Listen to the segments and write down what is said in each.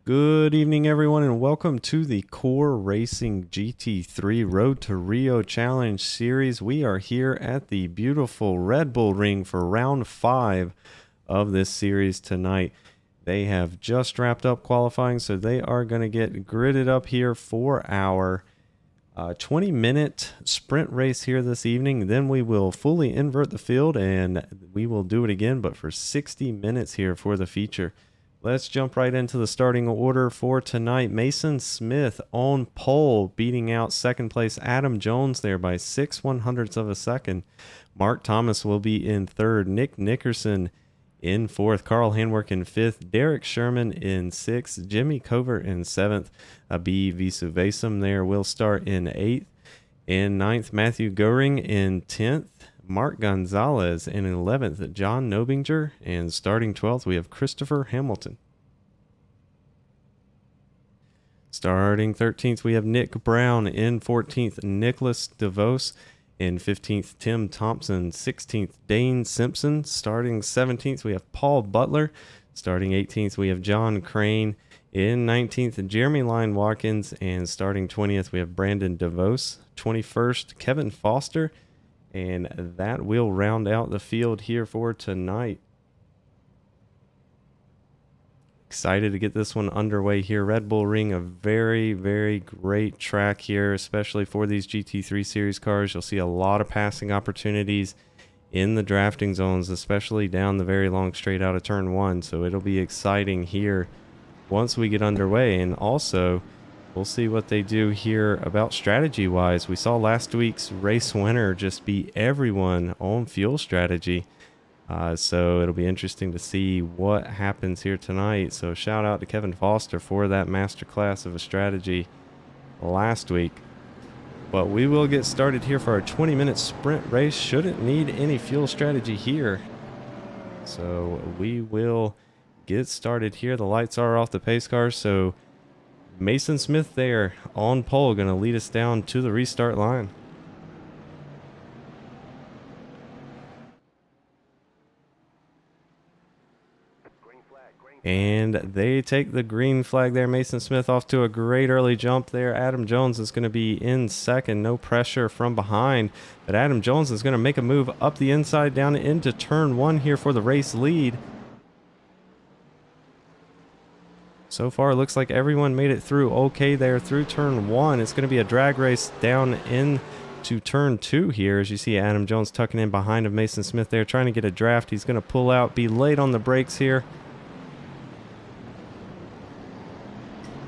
Good evening, everyone, and welcome to the Core Racing GT3 Road to Rio Challenge Series. We are here at the beautiful Red Bull Ring for round 5 of this series tonight. They have just wrapped up qualifying, so they are going to get gridded up here for our 20-minute sprint race here this evening. Then we will fully invert the field, and we will do it again, but for 60 minutes here for the feature. Let's jump right into the starting order for tonight. Mason Smith on pole, beating out second place Adam Jones there by 6/100ths of a second. Mark Thomas will be in third. Nick Nickerson in fourth. Carl Handwerk in fifth. Derek Sherman in sixth. Jimmy Covert in seventh. Abi Visuvesam there will start in eighth. In ninth, Matthew Goring in 10th. Mark Gonzalez in 11th, John Nobinger, and starting 12th, we have Christopher Hamilton. Starting 13th, we have Nick Brown. In 14th, Nicholas DeVos. In 15th, Tim Thompson. 16th, Dane Simpson. Starting 17th, we have Paul Butler. Starting 18th, we have John Crane. In 19th, Jeremy Lyon Watkins. And starting 20th, we have Brandon DeVos. 21st, Kevin Foster. And that will round out the field here for tonight. Excited to get this one underway here. Red Bull Ring, a very, very great track here, especially for these GT3 series cars. You'll see a lot of passing opportunities in the drafting zones, especially down the very long straight out of turn 1. So it'll be exciting here once we get underway. And also, we'll see what they do here about strategy-wise. We saw last week's race winner just beat everyone on fuel strategy. So it'll be interesting to see what happens here tonight. So shout out to Kevin Foster for that masterclass of a strategy last week. But we will get started here for our 20-minute sprint race. Shouldn't need any fuel strategy here. So we will get started here. The lights are off the pace car, so Mason Smith there on pole, going to lead us down to the restart line. And they take the green flag there. Mason Smith off to a great early jump there. Adam Jones is going to be in second. No pressure from behind. But Adam Jones is going to make a move up the inside down into turn 1 here for the race lead. So far, it looks like everyone made it through okay there through turn 1. It's going to be a drag race down into turn 2 here. As you see Adam Jones tucking in behind of Mason Smith there, trying to get a draft. He's going to pull out, be late on the brakes here.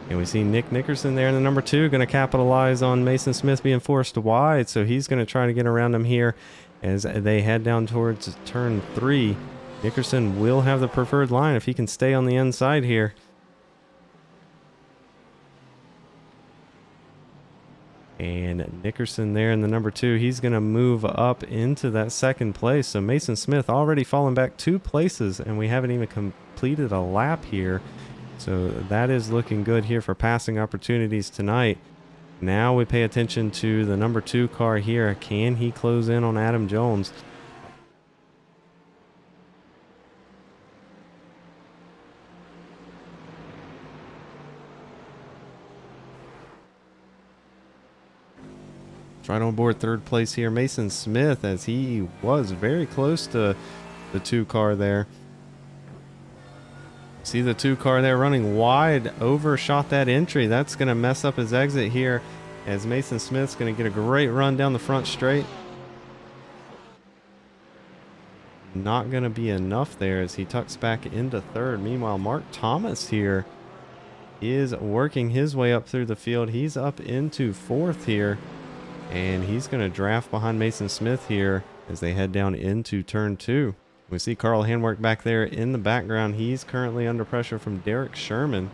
And we see Nick Nickerson there in the number 2, going to capitalize on Mason Smith being forced wide. So he's going to try to get around him here as they head down towards turn 3. Nickerson will have the preferred line if he can stay on the inside here. And Nickerson there in the number 2, he's going to move up into that second place. So Mason Smith already fallen back 2 places, and we haven't even completed a lap here. So that is looking good here for passing opportunities tonight. Now we pay attention to the number 2 car here. Can he close in on Adam Jones? Right on board third place here, Mason Smith, as he was very close to the 2 car there. See the 2 car there running wide, overshot that entry. That's going to mess up his exit here as Mason Smith's going to get a great run down the front straight. Not going to be enough there as he tucks back into third. Meanwhile, Mark Thomas here is working his way up through the field. He's up into fourth here. And he's going to draft behind Mason Smith here as they head down into turn 2. We see Carl Handwerk back there in the background. He's currently under pressure from Derek Sherman.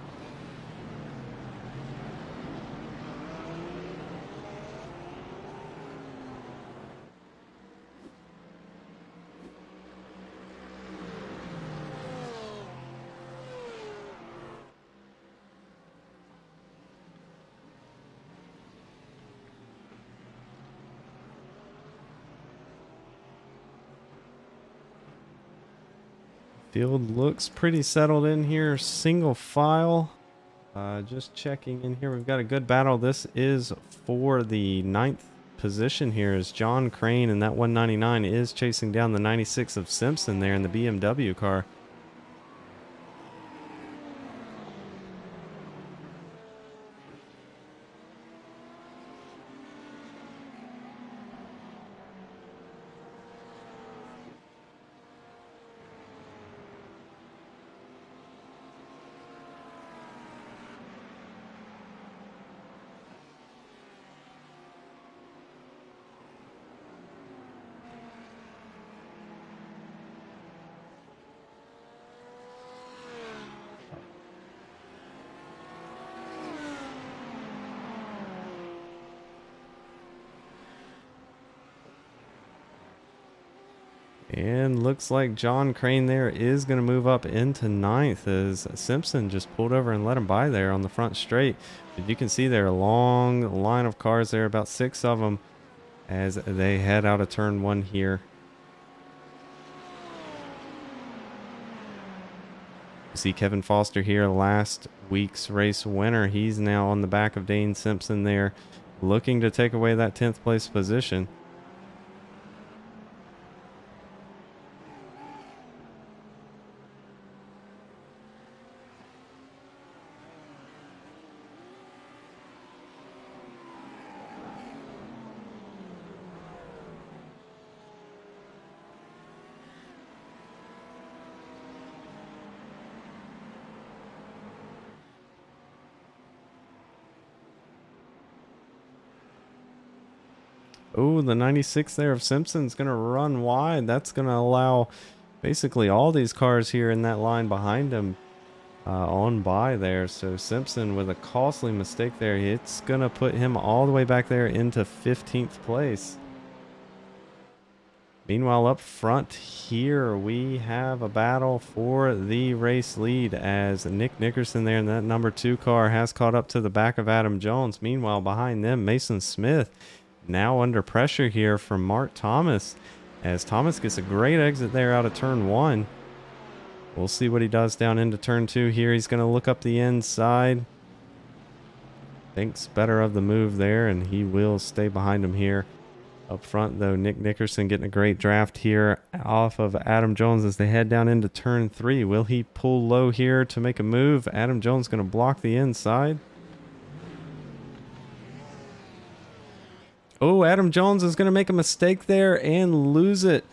Field looks pretty settled in here. Single file. Just checking in here. We've got a good battle. This is for the 9th position here as John Crane, and that 199 is chasing down the 96 of Simpson there in the BMW car. And looks like John Crane there is going to move up into 9th as Simpson just pulled over and let him by there on the front straight. But you can see there a long line of cars there, about 6 of them, as they head out of turn 1 here. You see Kevin Foster here, last week's race winner. He's now on the back of Dane Simpson there, looking to take away that 10th place position. Oh, the 96 there of Simpson's going to run wide. That's going to allow basically all these cars here in that line behind him on by there. So Simpson with a costly mistake there. It's going to put him all the way back there into 15th place. Meanwhile, up front here, we have a battle for the race lead as Nick Nickerson there in that number 2 car has caught up to the back of Adam Jones. Meanwhile, behind them, Mason Smith now under pressure here from Mark Thomas as Thomas gets a great exit there out of turn 1. We'll see what he does down into turn 2 here. He's going to look up the inside. Thinks better of the move there, and he will stay behind him here. Up front, though, Nick Nickerson getting a great draft here off of Adam Jones as they head down into turn 3. Will he pull low here to make a move? Adam Jones going to block the inside. Oh, Adam Jones is going to make a mistake there and lose it.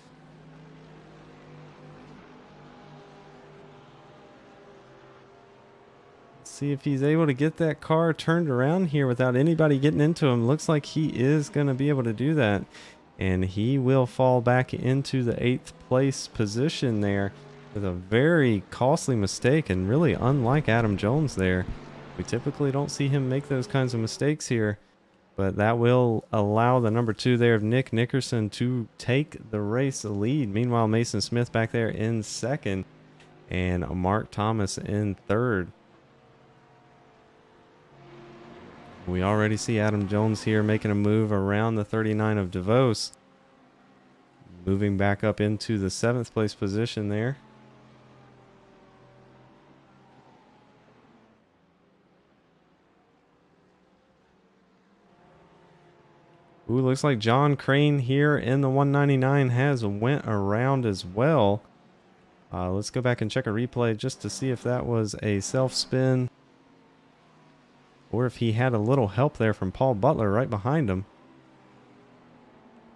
See if he's able to get that car turned around here without anybody getting into him. Looks like he is going to be able to do that. And he will fall back into the 8th place position there with a very costly mistake, and really unlike Adam Jones there. We typically don't see him make those kinds of mistakes here. But that will allow the number 2 there of Nick Nickerson to take the race lead. Meanwhile, Mason Smith back there in 2nd and Mark Thomas in 3rd. We already see Adam Jones here making a move around the 39 of DeVos. Moving back up into the 7th place position there. Ooh, looks like John Crane here in the 199 has went around as well. Let's go back and check a replay just to see if that was a self-spin or if he had a little help there from Paul Butler right behind him.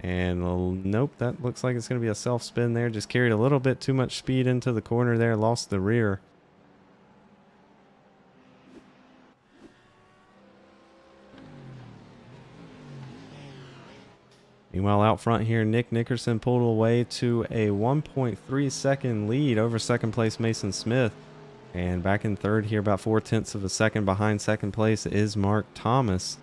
And nope, that looks like it's going to be a self-spin there. Just carried a little bit too much speed into the corner there, lost the rear. Meanwhile, out front here, Nick Nickerson pulled away to a 1.3 second lead over 2nd place Mason Smith. And back in 3rd here, about 0.4 of a second behind 2nd place is Mark Thomas.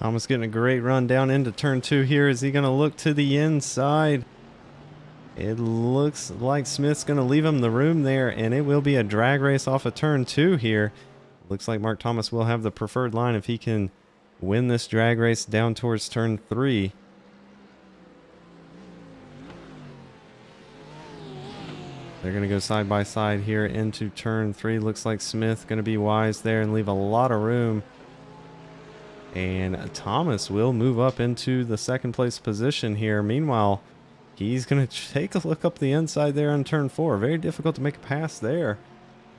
Thomas getting a great run down into turn 2 here. Is he going to look to the inside? It looks like Smith's going to leave him the room there, and it will be a drag race off of turn 2 here. Looks like Mark Thomas will have the preferred line if he can win this drag race down towards turn 3. They're going to go side by side here into turn 3. Looks like Smith going to be wise there and leave a lot of room. And Thomas will move up into the second place position here. Meanwhile, he's going to take a look up the inside there on turn 4. Very difficult to make a pass there.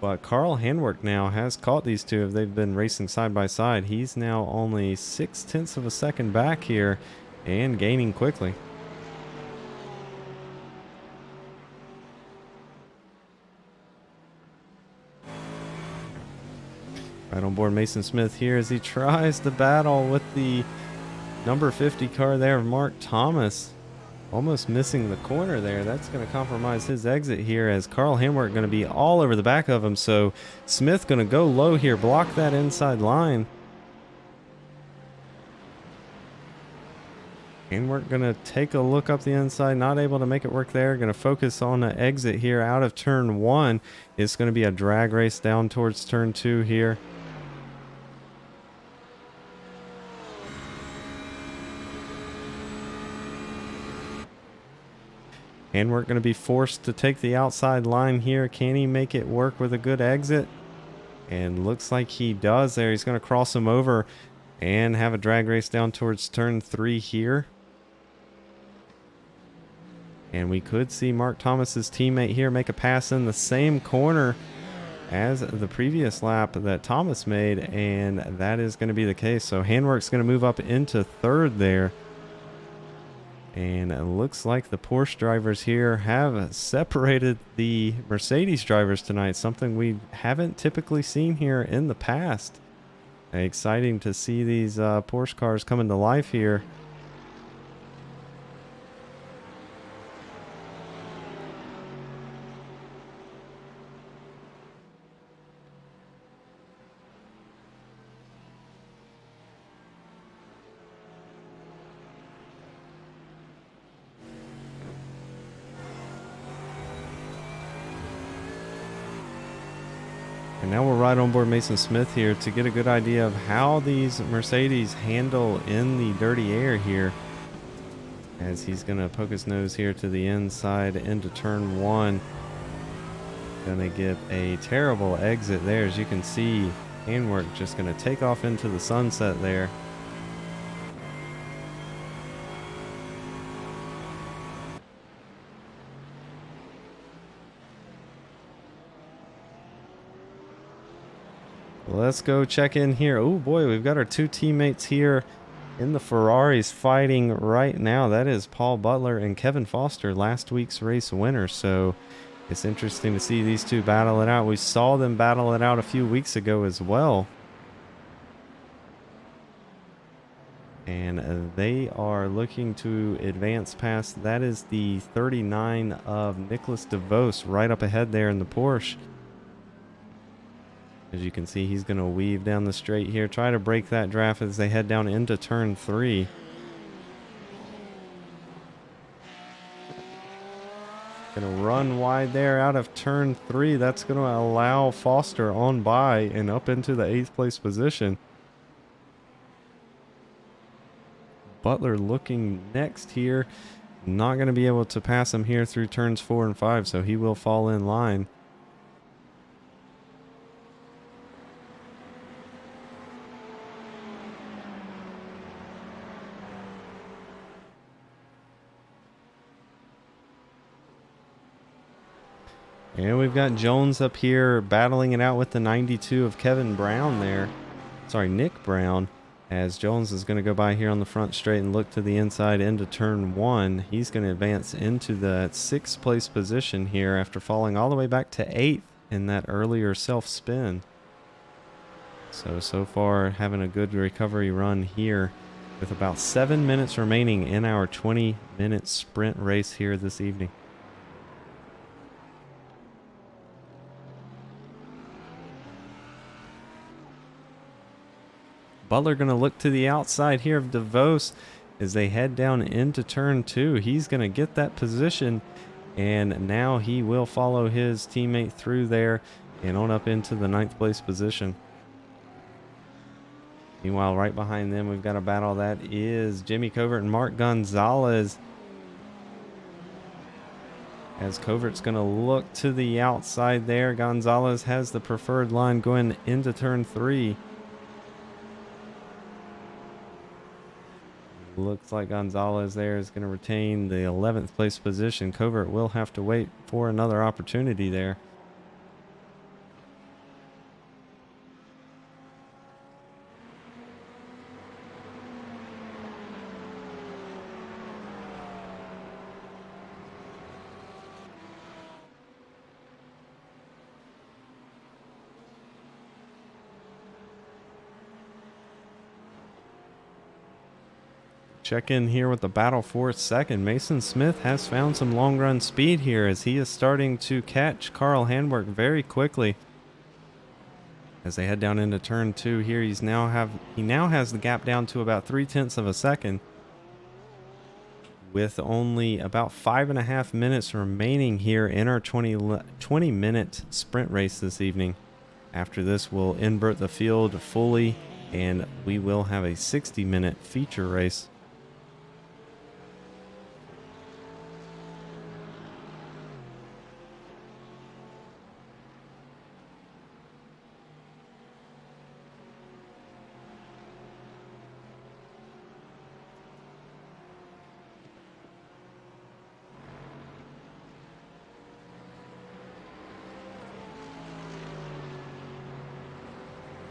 But Carl Handwerk now has caught these two. They've been racing side by side. He's now only 0.6 of a second back here and gaining quickly. Right on board Mason Smith here as he tries to battle with the number 50 car there, Mark Thomas. Almost missing the corner there. That's going to compromise his exit here as Carl Handwerk going to be all over the back of him. So Smith going to go low here, block that inside line. Handwerk going to take a look up the inside, not able to make it work there. Going to focus on the exit here out of turn 1. It's going to be a drag race down towards turn 2 here. Handwerk going to be forced to take the outside line here. Can he make it work with a good exit? And looks like he does there. He's going to cross him over and have a drag race down towards turn 3 here. And we could see Mark Thomas's teammate here make a pass in the same corner as the previous lap that Thomas made, and that is going to be the case. So Handwerk's going to move up into 3rd there. And it looks like the Porsche drivers here have separated the Mercedes drivers tonight, something we haven't typically seen here in the past. Exciting to see these Porsche cars coming to life here. And now we're right on board Mason Smith here to get a good idea of how these Mercedes handle in the dirty air here. As he's going to poke his nose here to the inside into turn 1. Going to get a terrible exit there. As you can see, Handwerk just going to take off into the sunset there. Let's go check in here. Oh boy, we've got our two teammates here in the Ferraris fighting right now. That is Paul Butler and Kevin Foster, last week's race winner. So it's interesting to see these two battle it out. We saw them battle it out a few weeks ago as well. And they are looking to advance past. That is the 39 of Nicholas DeVos right up ahead there in the Porsche. As you can see, he's going to weave down the straight here, try to break that draft as they head down into turn 3. Going to run wide there out of turn 3. That's going to allow Foster on by and up into the 8th place position. Butler looking next here. Not going to be able to pass him here through turns 4 and 5, so he will fall in line. And we've got Jones up here battling it out with the 92 of Kevin Brown there. Sorry, Nick Brown. As Jones is going to go by here on the front straight and look to the inside into turn 1. He's going to advance into the 6th place position here after falling all the way back to 8th in that earlier self-spin. So far having a good recovery run here with about 7 minutes remaining in our 20-minute sprint race here this evening. Butler going to look to the outside here of DeVos as they head down into turn 2. He's going to get that position, and now he will follow his teammate through there and on up into the 9th place position. Meanwhile, right behind them, we've got a battle that is Jimmy Covert and Mark Gonzalez. As Covert's going to look to the outside there, Gonzalez has the preferred line going into turn 3. Looks like Gonzalez there is going to retain the 11th place position. Covert will have to wait for another opportunity there. Check in here with the battle for second. Mason Smith has found some long run speed here as he is starting to catch Carl Handwerk very quickly. As they head down into turn 2 here, he now has the gap down to about 0.3 of a second, with only about 5.5 minutes remaining here in our 20-minute sprint race this evening. After this, we'll invert the field fully, and we will have a 60-minute feature race.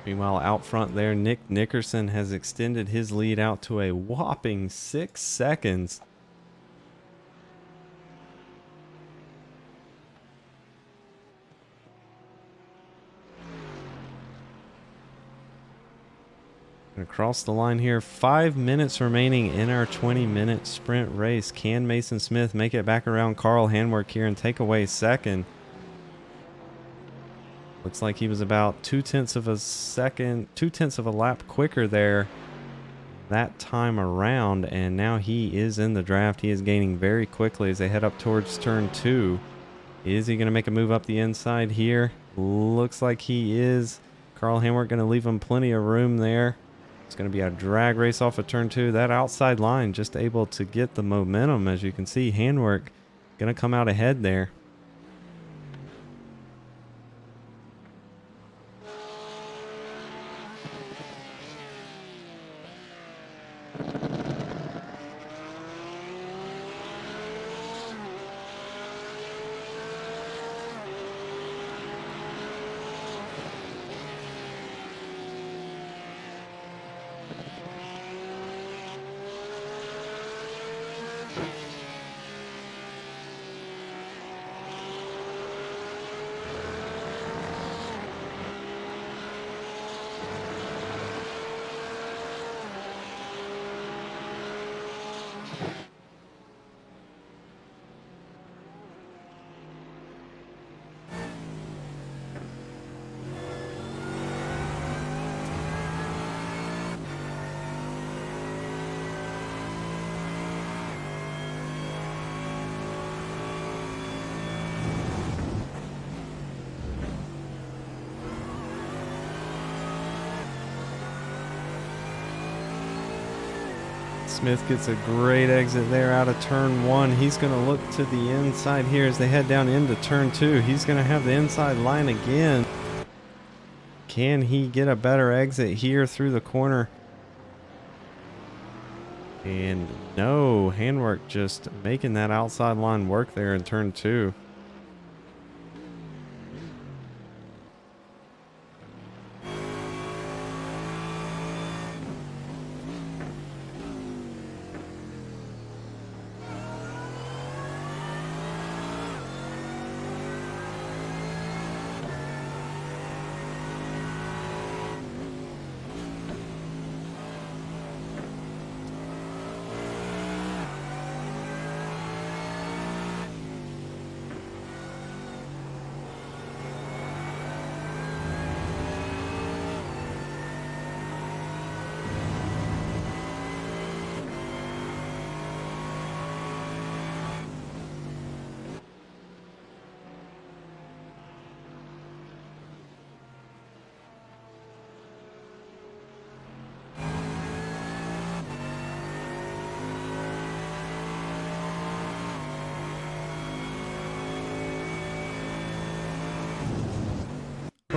Meanwhile, out front there, Nick Nickerson has extended his lead out to a whopping 6 seconds. And across the line here, 5 minutes remaining in our 20-minute sprint race. Can Mason Smith make it back around Carl Handwerk here and take away second? Looks like he was about 0.2 of a second, 0.2 of a lap quicker there that time around, and now he is in the draft. He is gaining very quickly as they head up towards turn 2. Is he going to make a move up the inside here? Looks like he is. Carl Handwerk going to leave him plenty of room there. It's going to be a drag race off of turn 2. That outside line just able to get the momentum. As you can see, Handwerk going to come out ahead there. Smith gets a great exit there out of turn 1. He's going to look to the inside here as they head down into turn 2. He's going to have the inside line again. Can he get a better exit here through the corner? And no, Handwerk just making that outside line work there in turn 2.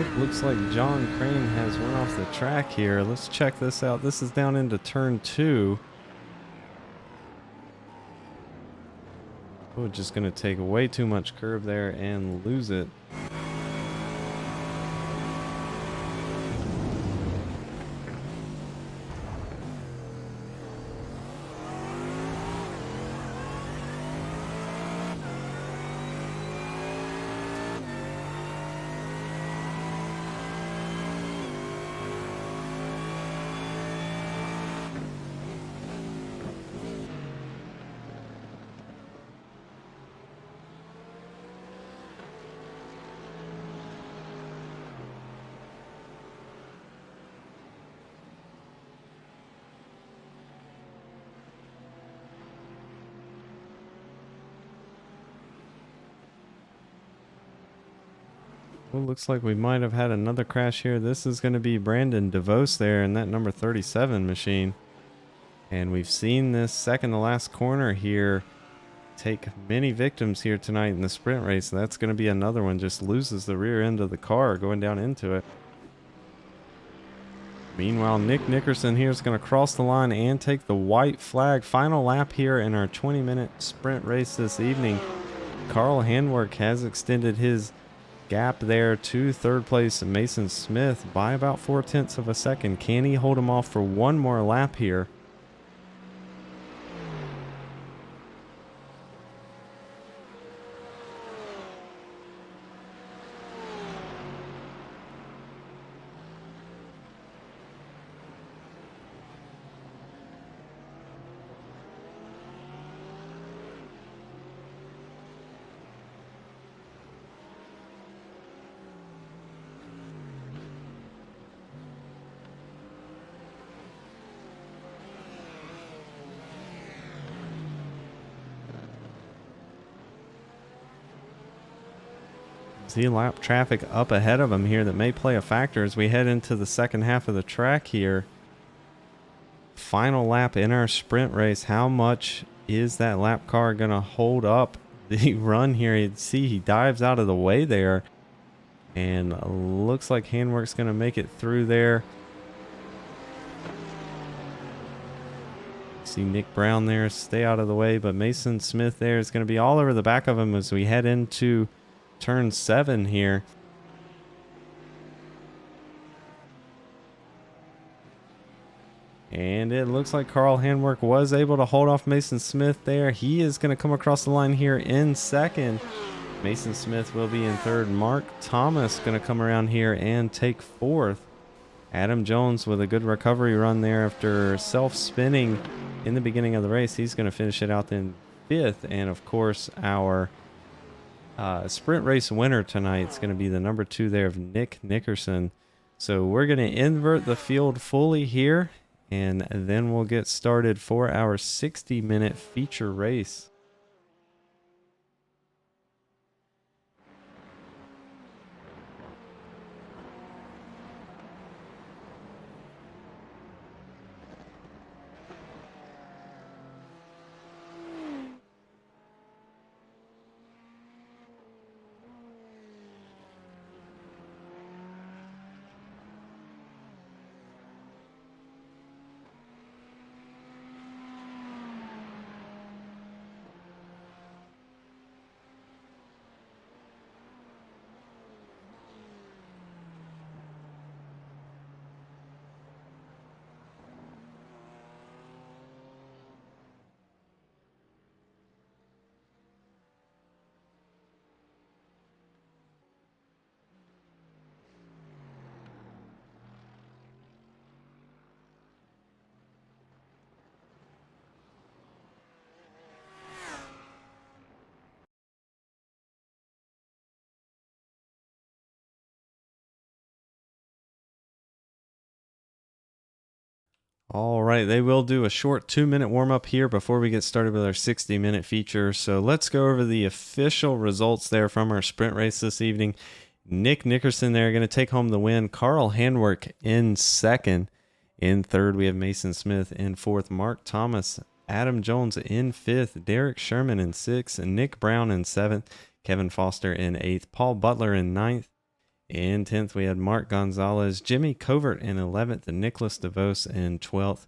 Oh, looks like John Crane has run off the track here. Let's check this out. This is down into turn 2. Oh, just going to take way too much curve there and lose it. Well, looks like we might have had another crash here. This is going to be Brandon DeVos there in that number 37 machine. And we've seen this second to last corner here take many victims here tonight in the sprint race. That's going to be another one. Just loses the rear end of the car going down into it. Meanwhile, Nick Nickerson here is going to cross the line and take the white flag. Final lap here in our 20-minute sprint race this evening. Carl Handwerk has extended his gap there to third place Mason Smith by about 0.4 of a second. Can he hold him off for one more lap here? See lap traffic up ahead of him here that may play a factor as we head into the second half of the track here. Final lap in our sprint race. How much is that lap car going to hold up the run here? You see he dives out of the way there. And looks like Handwork's going to make it through there. See Nick Brown there stay out of the way. But Mason Smith there is going to be all over the back of him as we head into turn 7 here. And it looks like Carl Handwerk was able to hold off Mason Smith there. He is going to come across the line here in second. Mason Smith will be in third. Mark Thomas going to come around here and take fourth. Adam Jones with a good recovery run there after self-spinning in the beginning of the race. He's going to finish it out in fifth. And of course, our sprint race winner tonight is going to be the number 2 there of Nick Nickerson. So we're going to invert the field fully here, and then we'll get started for our 60-minute feature race. All right, they will do a short 2-minute warm-up here before we get started with our 60-minute feature. So let's go over the official results there from our sprint race this evening. Nick Nickerson there going to take home the win. Carl Handwerk in second. In third, we have Mason Smith. In fourth, Mark Thomas. Adam Jones in fifth. Derek Sherman in sixth. Nick Brown in seventh. Kevin Foster in eighth. Paul Butler in ninth. In 10th, we had Mark Gonzalez, Jimmy Covert in 11th, Nicholas DeVos in 12th,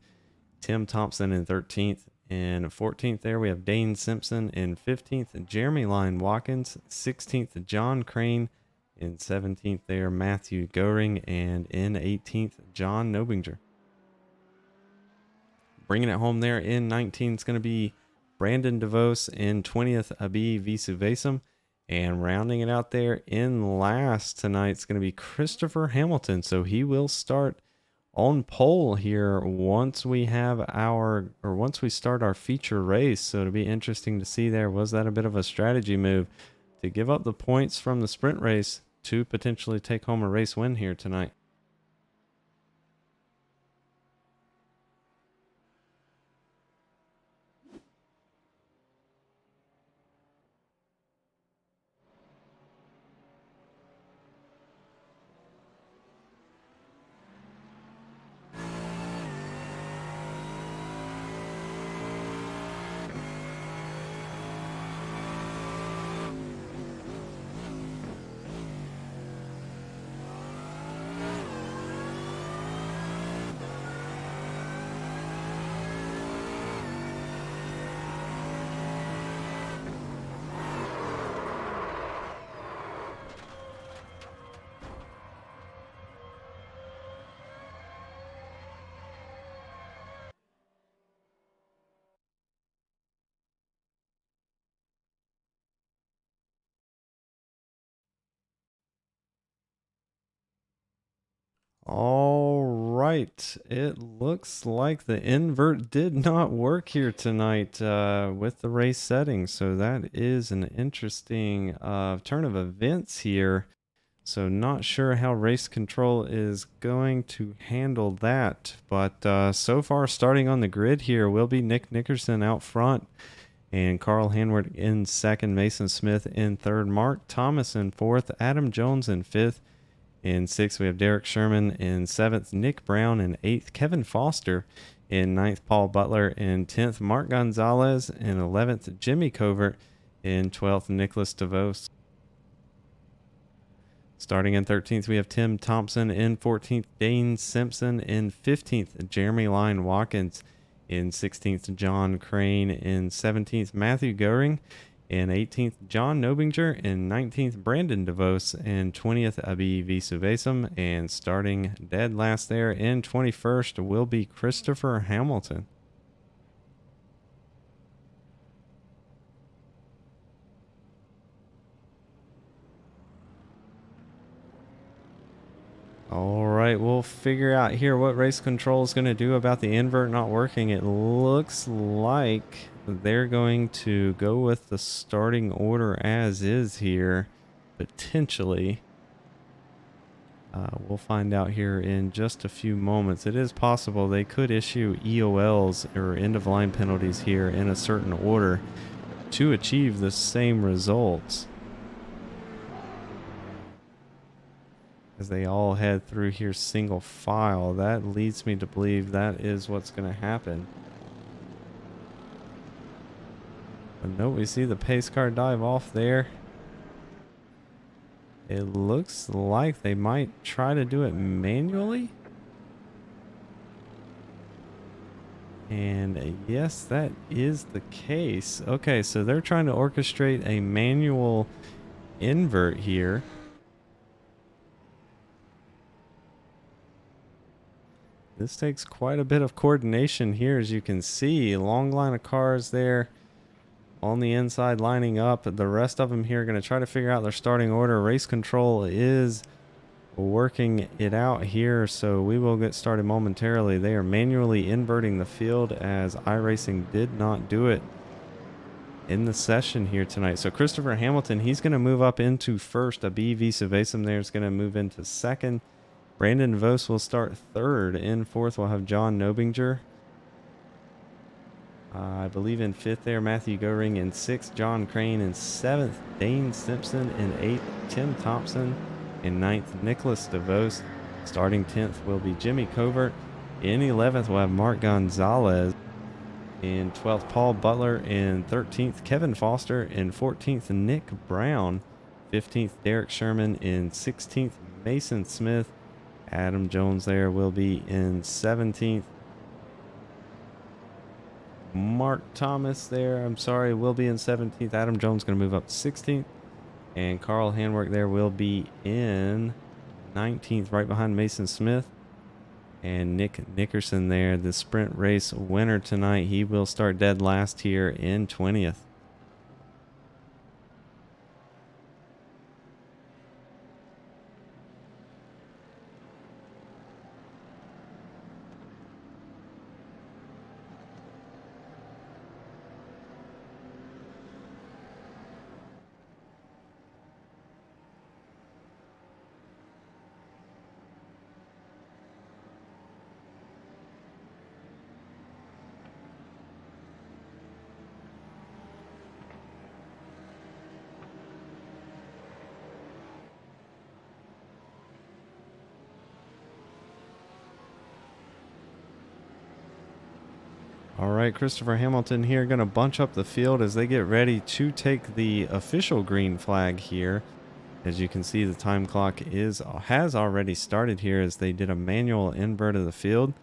Tim Thompson in 13th. In 14th, there we have Dane Simpson. In 15th, Jeremy Lyon Watkins. 16th, John Crane. In 17th, there Matthew Goring. And in 18th, John Nobinger. Bringing it home there in 19th, it's going to be Brandon DeVos. In 20th, Abi Visuvesam. And rounding it out there in last tonight, it's going to be Christopher Hamilton. So he will start on pole here once we start our feature race. So it'll be interesting to see there. Was that a bit of a strategy move to give up the points from the sprint race to potentially take home a race win here tonight? All right, it looks like the invert did not work here tonight with the race settings. So that is an interesting turn of events here. So not sure how race control is going to handle that. But so far, starting on the grid here will be Nick Nickerson out front. And Carl Hanward in second, Mason Smith in third, Mark Thomas in fourth, Adam Jones in fifth. In sixth, we have Derek Sherman. In seventh, Nick Brown. In eighth, Kevin Foster. In ninth, Paul Butler. In 10th, Mark Gonzalez. In 11th, Jimmy Covert. In 12th, Nicholas DeVos. Starting in 13th, we have Tim Thompson. In 14th, Dane Simpson. In 15th, Jeremy Lyon Watkins. In 16th, John Crane. In 17th, Matthew Goring. In 18th, John Nobinger. In 19th, Brandon DeVos. In 20th, Abi Visuvesam. And starting dead last there in 21st will be Christopher Hamilton. All right, we'll figure out here what race control is going to do about the invert not working. It looks like they're going to go with the starting order as is here, potentially. We'll find out here in just a few moments. It is possible they could issue EOLs or end-of-line penalties here in a certain order to achieve the same results, as they all head through here single file. That leads me to believe that is what's going to happen. But no, we see the pace car dive off there. It looks like they might try to do it manually. And yes, that is the case. Okay, so they're trying to orchestrate a manual invert here. This takes quite a bit of coordination here, as you can see. A long line of cars there on the inside lining up. The rest of them here are going to try to figure out their starting order. Race control is working it out here, so we will get started momentarily. They are manually inverting the field, as iRacing did not do it in the session here tonight. So Christopher Hamilton, he's going to move up into first. Abi Visuvesam there is going to move into second. Brandon DeVos will start third. In fourth, we'll have John Nobinger. I believe in fifth there, Matthew Goring. In sixth, John Crane. In seventh, Dane Simpson. In eighth, Tim Thompson. In ninth, Nicholas DeVos. Starting 10th will be Jimmy Covert. In 11th, we'll have Mark Gonzalez. In 12th, Paul Butler. In 13th, Kevin Foster. In 14th, Nick Brown. 15th, Derek Sherman. In 16th, Mason Smith. Adam Jones there will be in 17th. Mark Thomas there, I'm sorry, will be in 17th. Adam Jones going to move up to 16th. And Carl Handwork there will be in 19th, right behind Mason Smith. And Nick Nickerson there, the sprint race winner tonight. He will start dead last here in 20th. All right, Christopher Hamilton here going to bunch up the field as they get ready to take the official green flag here. As you can see, the time clock has already started here as they did a manual invert of the field.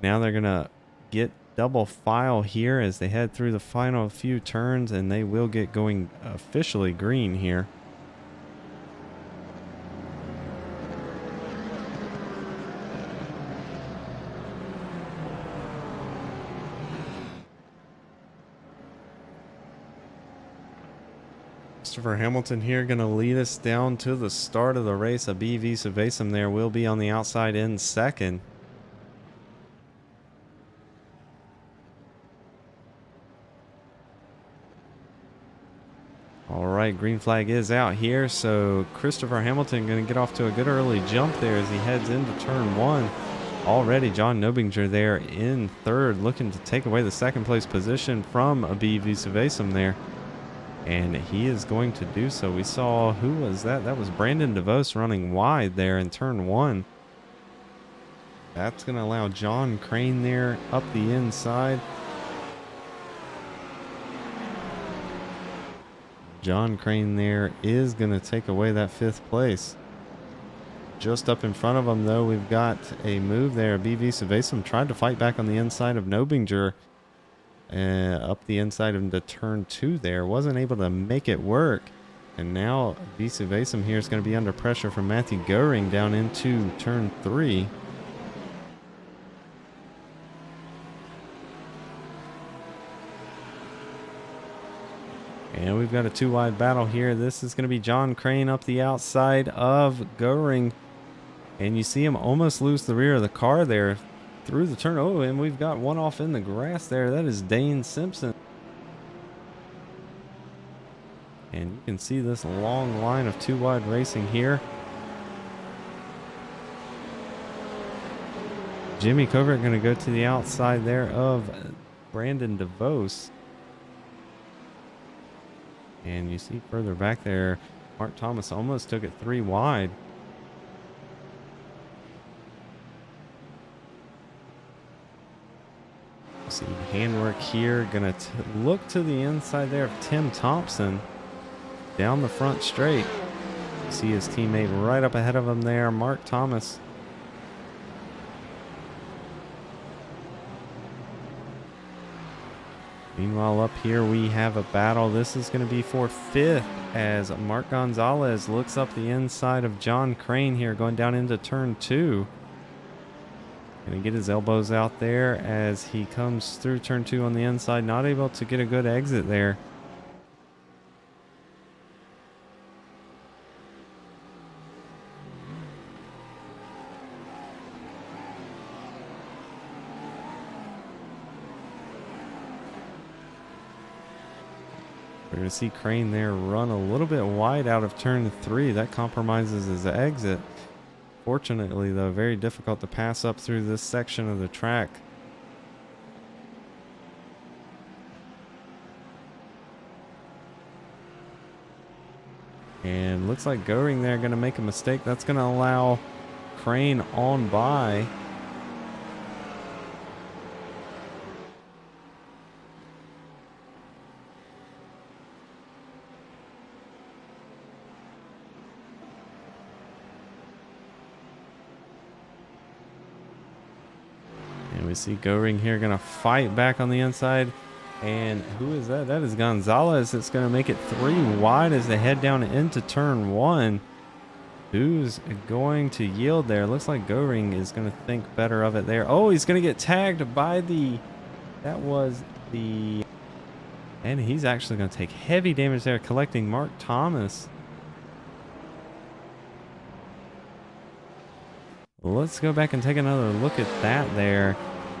Now they're going to get double file here as they head through the final few turns, and they will get going officially green here. Christopher Hamilton here going to lead us down to the start of the race. A BV Savasum there will be on the outside in second. All right, green flag is out here, so Christopher Hamilton going to get off to a good early jump there as he heads into turn one. Already John Nobinger there in third, looking to take away the second place position from a BV Savasum there. And he is going to do so. We saw, who was that? That was Brandon DeVos running wide there in turn one. That's going to allow John Crane there up the inside. John Crane there is going to take away that fifth place. Just up in front of him, though, we've got a move there. BV Savasum tried to fight back on the inside of Nobinger. Up the inside into turn two there. Wasn't able to make it work. And now BV Savasum here is going to be under pressure from Matthew Goering down into turn three. And we've got a two-wide battle here. This is going to be John Crane up the outside of Goering. And you see him almost lose the rear of the car there through the turn. Oh, and we've got one off in the grass there. That is Dane Simpson. And you can see this long line of two-wide racing here. Jimmy Covert going to go to the outside there of Brandon DeVos. And you see further back there, Mark Thomas almost took it three wide. See handwork here, gonna look to the inside there of Tim Thompson down the front straight. See his teammate right up ahead of him there, Mark Thomas. Meanwhile, up here we have a battle. This is going to be for fifth as Mark Gonzalez looks up the inside of John Crane here going down into turn two. Going to get his elbows out there as he comes through turn two on the inside. Not able to get a good exit there. We're going to see Crane there run a little bit wide out of turn three. That compromises his exit. Fortunately, though, very difficult to pass up through this section of the track. And looks like Goering there going to make a mistake. That's going to allow Crane on by. We see Goring here going to fight back on the inside. And who is that? That is Gonzalez. It's going to make it 3 wide as they head down into turn 1. Who's going to yield there? Looks like Goring is going to think better of it there. Oh, he's going to get tagged by the... That was the... And he's actually going to take heavy damage there, collecting Mark Thomas. Let's go back and take another look at that there.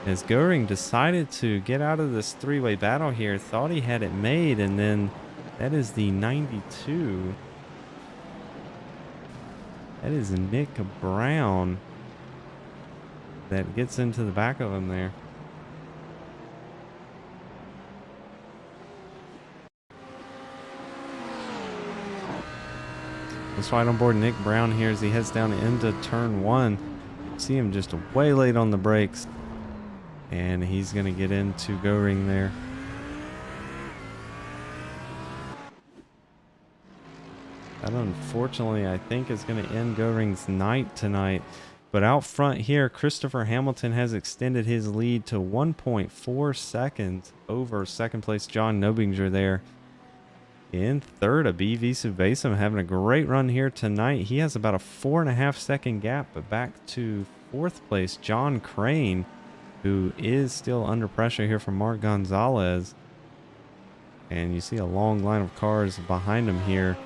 As Goring decided to get out of this 3-way battle here, thought he had it made, and then that is the 92. That is Nick Brown that gets into the back of him there. Let's ride on board Nick Brown here as he heads down into turn 1. See him just way late on the brakes. And he's going to get into Goring there. That unfortunately, I think, is going to end Goring's night tonight. But out front here, Christopher Hamilton has extended his lead to 1.4 seconds over second place John Nobinger there. In third, a BV Subasum having a great run here tonight. He has about a 4.5 second gap, but back to fourth place John Crane, who is still under pressure here from Mark Gonzalez. And you see a long line of cars behind him here.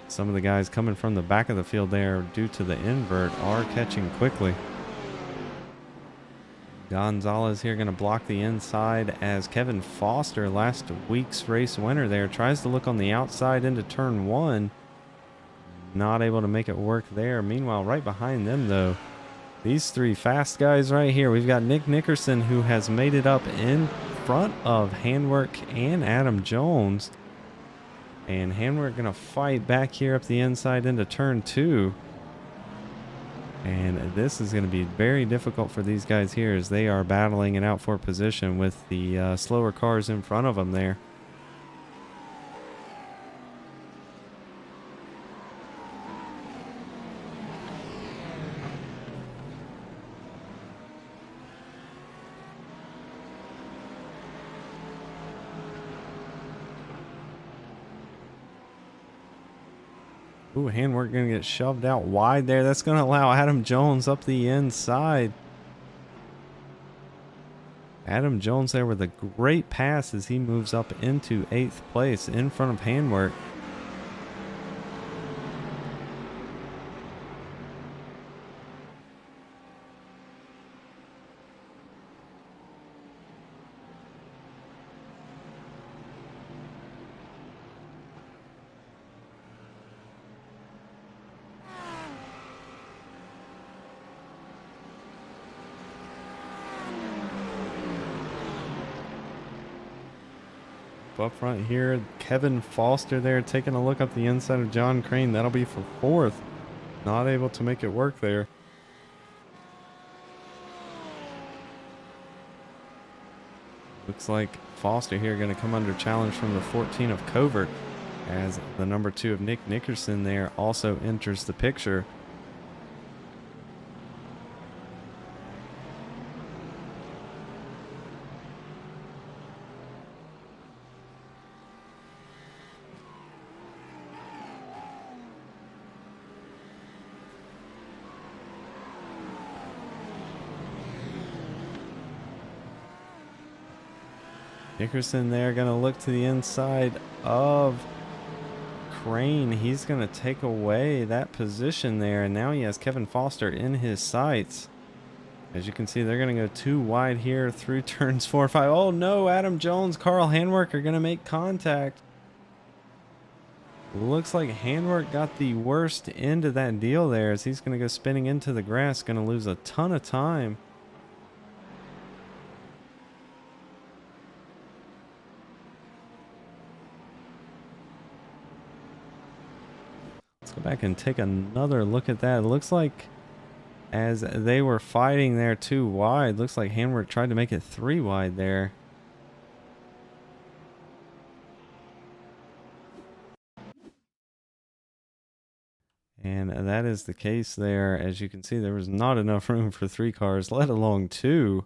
Some of the guys coming from the back of the field there due to the invert are catching quickly. Gonzalez here going to block the inside as Kevin Foster, last week's race winner there, tries to look on the outside into turn 1. Not able to make it work there. Meanwhile, right behind them though, these 3 fast guys right here. We've got Nick Nickerson, who has made it up in front of Handwork and Adam Jones. And Handwork going to fight back here up the inside into turn 2. And this is going to be very difficult for these guys here as they are battling it out for position with the slower cars in front of them there. Ooh, Handwork going to get shoved out wide there. That's going to allow Adam Jones up the inside. Adam Jones there with a great pass as he moves up into 8th place in front of Handwork. Up front here, Kevin Foster there taking a look up the inside of John Crane. That'll be for 4th. Not able to make it work there. Looks like Foster here going to come under challenge from the 14 of Covert as the number 2 of Nick Nickerson there also enters the picture. Nickerson there going to look to the inside of Crane. He's going to take away that position there, and now he has Kevin Foster in his sights. As you can see, they're going to go 2 wide here through turns 4 and 5. Oh no, Adam Jones, Carl Handwork are going to make contact. Looks like Handwork got the worst end of that deal there as he's going to go spinning into the grass, going to lose a ton of time. Go back and take another look at that. It looks like as they were fighting there 2 wide, looks like Handwork tried to make it 3 wide there. And that is the case there. As you can see, there was not enough room for 3 cars, let alone 2.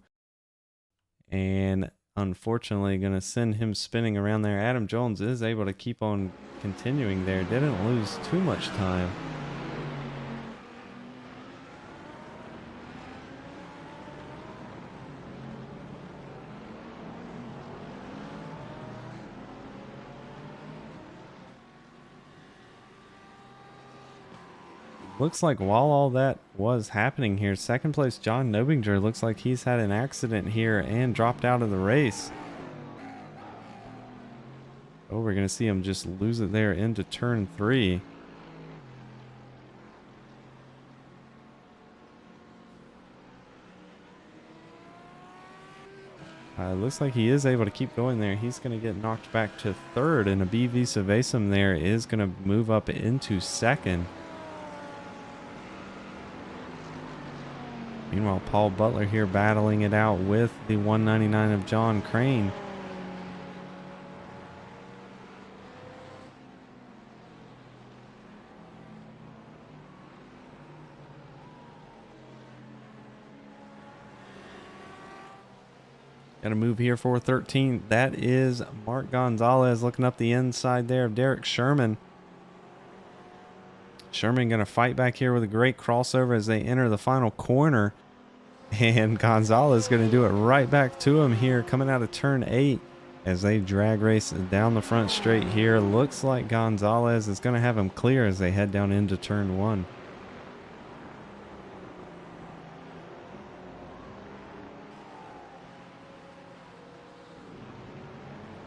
and unfortunately going to send him spinning around there. Adam Jones is able to keep on continuing there. Didn't lose too much time. Looks like while all that was happening here, second place John Nobinger looks like he's had an accident here and dropped out of the race. Oh, we're going to see him just lose it there into turn 3. Looks like he is able to keep going there. He's going to get knocked back to 3rd, and a BV Savasum there is going to move up into 2nd. Meanwhile, Paul Butler here battling it out with the 199 of John Crane. Got a move here for 13. That is Mark Gonzalez looking up the inside there of Derek Sherman. Sherman going to fight back here with a great crossover as they enter the final corner. And Gonzalez going to do it right back to him here coming out of turn 8 as they drag race down the front straight here. Looks like Gonzalez is going to have him clear as they head down into turn 1.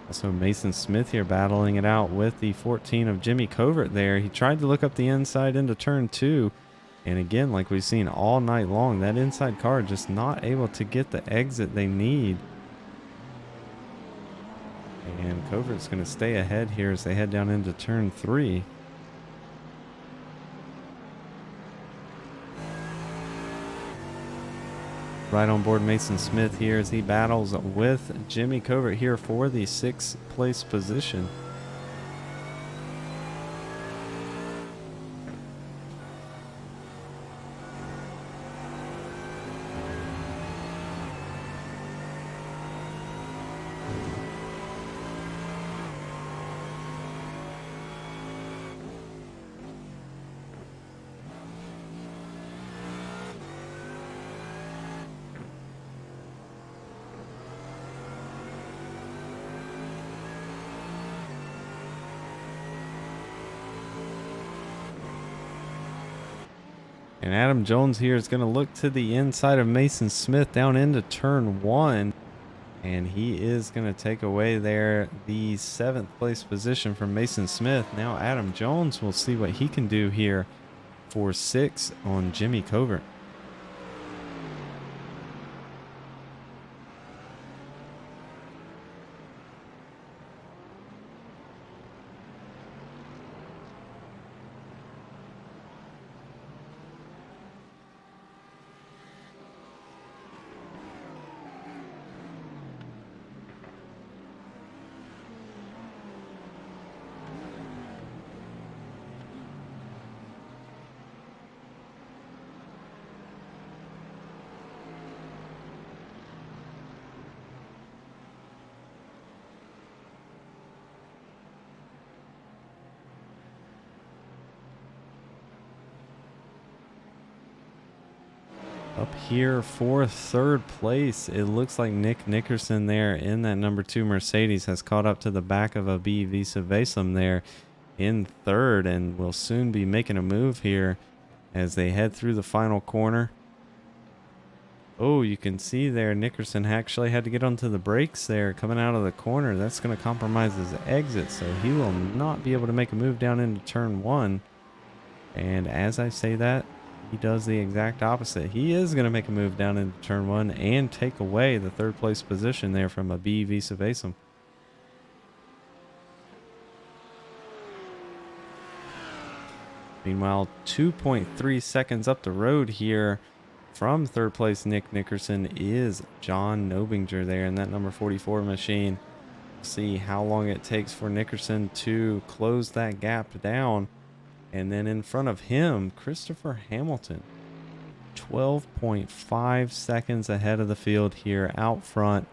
Also Mason Smith here battling it out with the 14 of Jimmy Covert there. He tried to look up the inside into turn 2. And again, like we've seen all night long, that inside car just not able to get the exit they need. And Covert's going to stay ahead here as they head down into turn 3. Right on board Mason Smith here as he battles with Jimmy Covert here for the 6th place position. And Adam Jones here is going to look to the inside of Mason Smith down into turn 1. And he is going to take away there the 7th place position from Mason Smith. Now Adam Jones will see what he can do here for 6 on Jimmy Covert. Up here for 3rd place, it looks like Nick Nickerson there in that number 2 Mercedes has caught up to the back of a BV Savasum there in 3rd, and will soon be making a move here as they head through the final corner. Oh, you can see there Nickerson actually had to get onto the brakes there coming out of the corner. That's going to compromise his exit, so he will not be able to make a move down into turn 1. And as I say that, he does the exact opposite. He is going to make a move down into turn 1 and take away the 3rd place position there from a BV Savasum. Meanwhile, 2.3 seconds up the road here from 3rd place Nick Nickerson is John Nobinger there in that number 44 machine. See how long it takes for Nickerson to close that gap down. And then in front of him, Christopher Hamilton, 12.5 seconds ahead of the field here out front.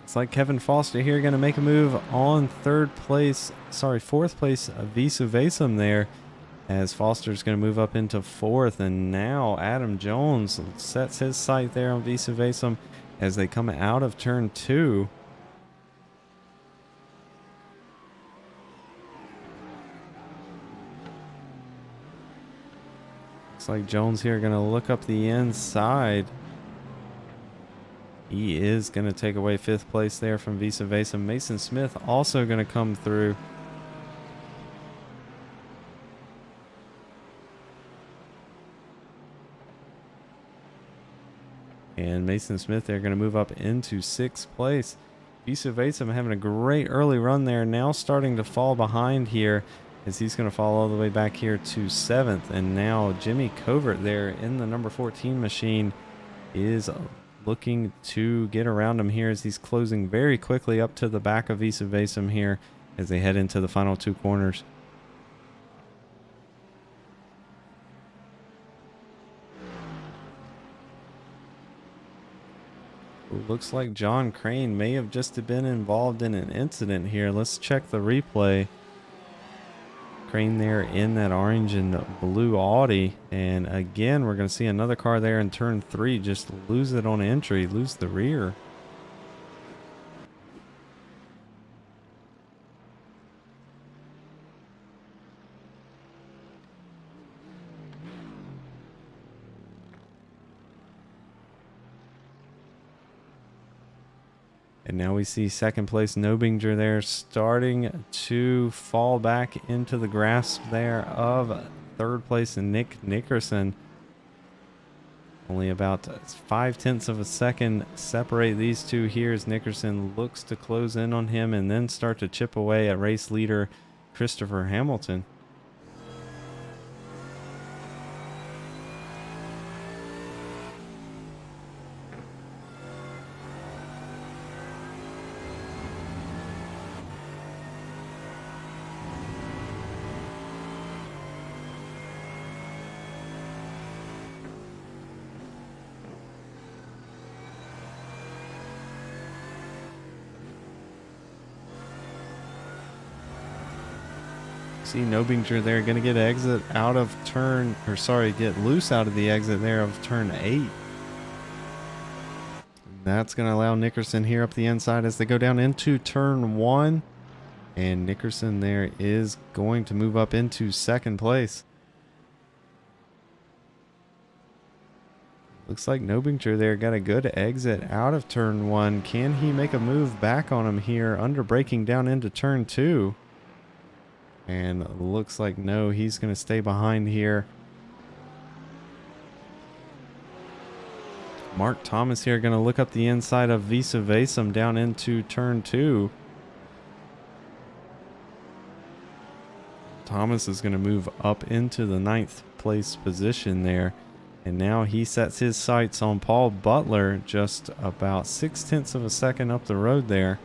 It's like Kevin Foster here going to make a move on fourth place, Visu Vasum there, as Foster's going to move up into fourth. And now Adam Jones sets his sight there on Visu Vasum as they come out of turn 2. Looks like Jones here going to look up the inside. He is going to take away 5th place there from Visu Vasum. Mason Smith also going to come through. And Mason Smith, they're going to move up into 6th place. Visu Vasum having a great early run there. Now starting to fall behind here as he's going to fall all the way back here to 7th. And now Jimmy Covert there in the number 14 machine is looking to get around him here as he's closing very quickly up to the back of Visu Vasum here as they head into the final 2 corners. Looks like John Crane may have just been involved in an incident here. Let's check the replay. Crane there in that orange and blue Audi, and again we're going to see another car there in turn 3 just lose it on entry, lose the rear. And now we see 2nd place Nobinger there starting to fall back into the grasp there of 3rd place Nick Nickerson. Only about 0.5 of a second separate these two here as Nickerson looks to close in on him and then start to chip away at race leader Christopher Hamilton. See Nobinger there going to get exit out of turn, or sorry, get loose out of the exit there of turn 8. That's going to allow Nickerson here up the inside as they go down into turn 1. And Nickerson there is going to move up into 2nd place. Looks like Nobinger there got a good exit out of turn 1. Can he make a move back on him here under braking down into turn 2? And looks like no, he's going to stay behind here. Mark Thomas here going to look up the inside of Visu Vasum down into turn 2. Thomas is going to move up into the 9th place position there. And now he sets his sights on Paul Butler just about 0.6 of a second up the road there.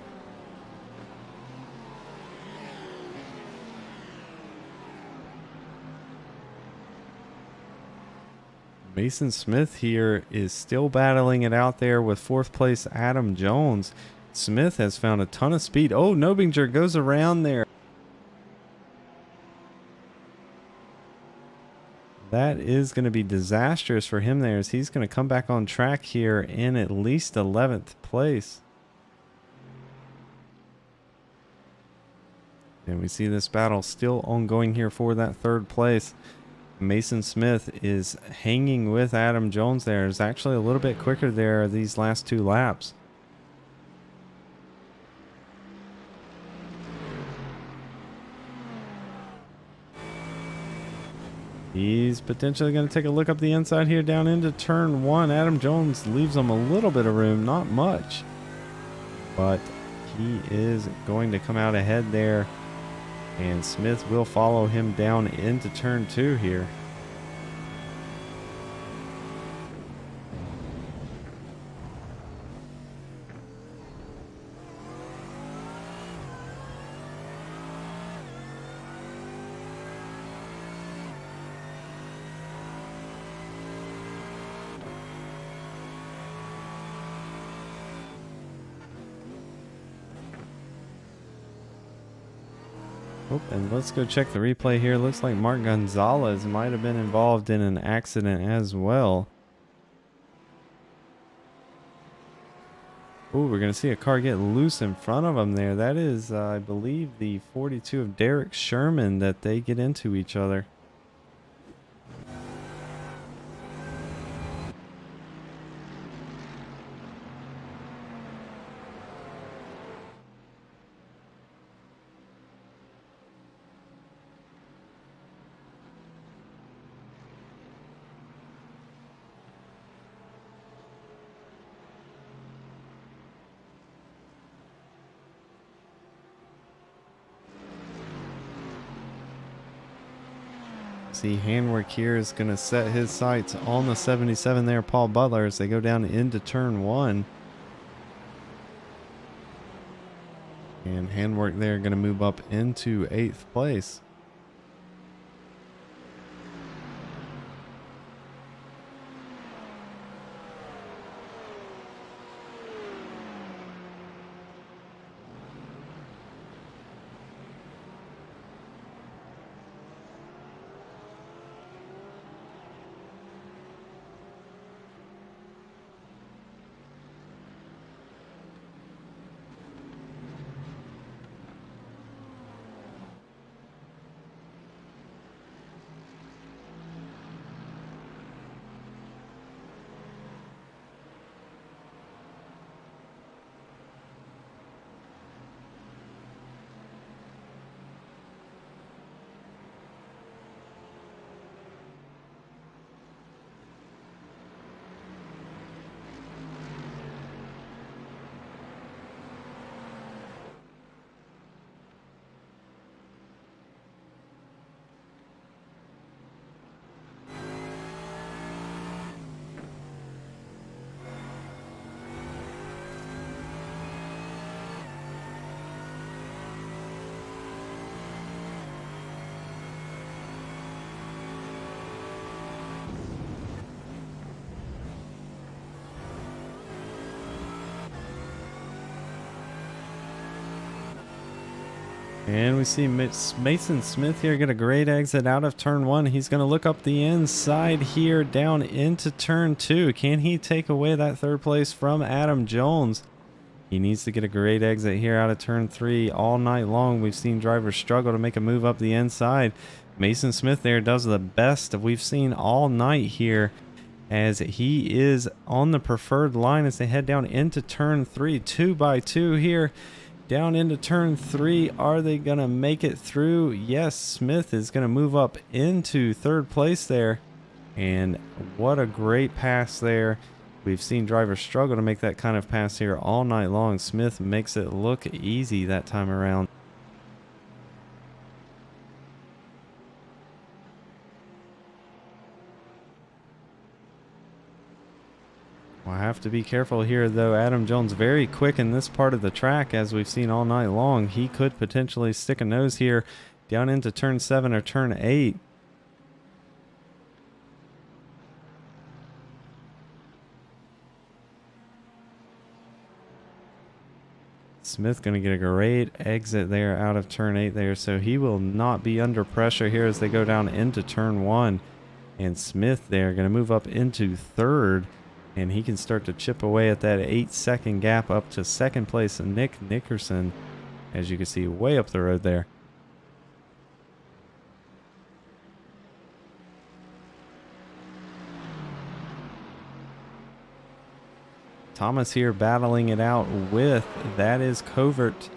Mason Smith here is still battling it out there with 4th place Adam Jones. Smith has found a ton of speed. Oh, Nobinger goes around there. That is going to be disastrous for him there as he's going to come back on track here in at least 11th place. And we see this battle still ongoing here for that 3rd place. Mason Smith is hanging with Adam Jones there. Is actually a little bit quicker there these last 2 laps. He's potentially going to take a look up the inside here down into turn 1. Adam Jones leaves him a little bit of room, not much. But he is going to come out ahead there. And Smith will follow him down into turn 2 here. Oh, and let's go check the replay here. Looks like Mark Gonzalez might have been involved in an accident as well. Oh, we're going to see a car get loose in front of him there. That is, I believe, the 42 of Derek Sherman that they get into each other. See, handwork here is going to set his sights on the 77 there, Paul Butler, as they go down into turn 1. And handwork there going to move up into 8th place. And we see Mason Smith here get a great exit out of turn 1. He's going to look up the inside here down into turn 2. Can he take away that 3rd place from Adam Jones? He needs to get a great exit here out of turn 3 all night long. We've seen drivers struggle to make a move up the inside. Mason Smith there does the best we've seen all night here, as he is on the preferred line as they head down into turn 3. 2 by 2 here. Down into turn 3, are they going to make it through? Yes, Smith is going to move up into 3rd place there. And what a great pass there. We've seen drivers struggle to make that kind of pass here all night long. Smith makes it look easy that time around. We'll have to be careful here, though. Adam Jones very quick in this part of the track, as we've seen all night long. He could potentially stick a nose here down into turn 7 or turn 8. Smith going to get a great exit there out of turn 8 there, so he will not be under pressure here as they go down into turn 1. And Smith there going to move up into 3rd. And he can start to chip away at that 8-second gap up to 2nd place. And Nick Nickerson, as you can see, way up the road there. Thomas here battling it out with, that is Covert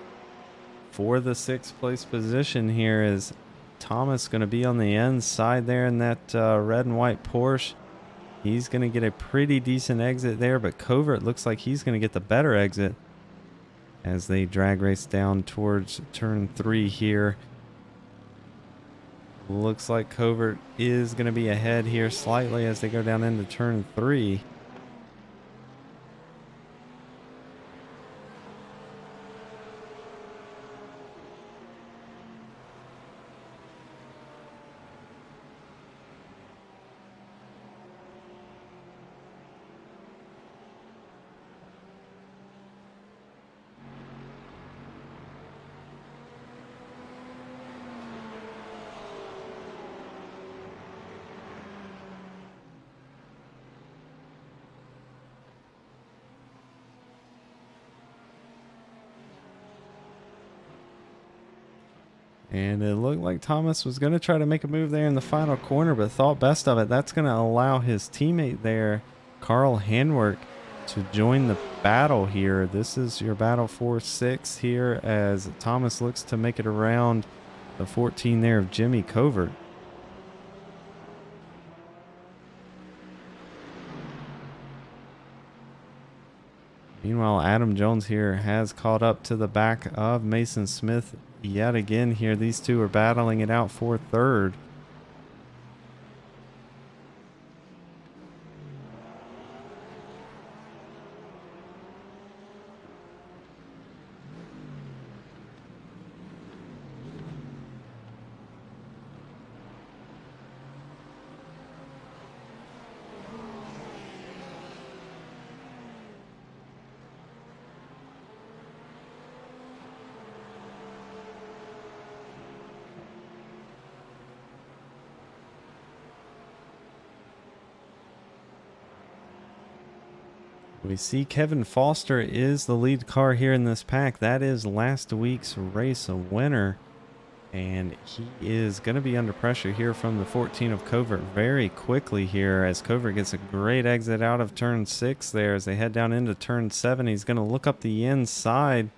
for the 6th place position here. Is Thomas going to be on the inside there in that red and white Porsche? He's going to get a pretty decent exit there, but Covert looks like he's going to get the better exit as they drag race down towards turn 3 here. Looks like Covert is going to be ahead here slightly as they go down into turn 3. And it looked like Thomas was going to try to make a move there in the final corner, but thought best of it. That's going to allow his teammate there, Carl Handwerk, to join the battle here. This is your battle for 6 here as Thomas looks to make it around the 14 there of Jimmy Covert. Meanwhile, Adam Jones here has caught up to the back of Mason Smith yet again here. These two are battling it out for third. We see Kevin Foster is the lead car here in this pack. That is last week's race winner. And he is going to be under pressure here from the 14 of Covert very quickly here as Covert gets a great exit out of turn 6 there as they head down into turn 7. He's going to look up the inside.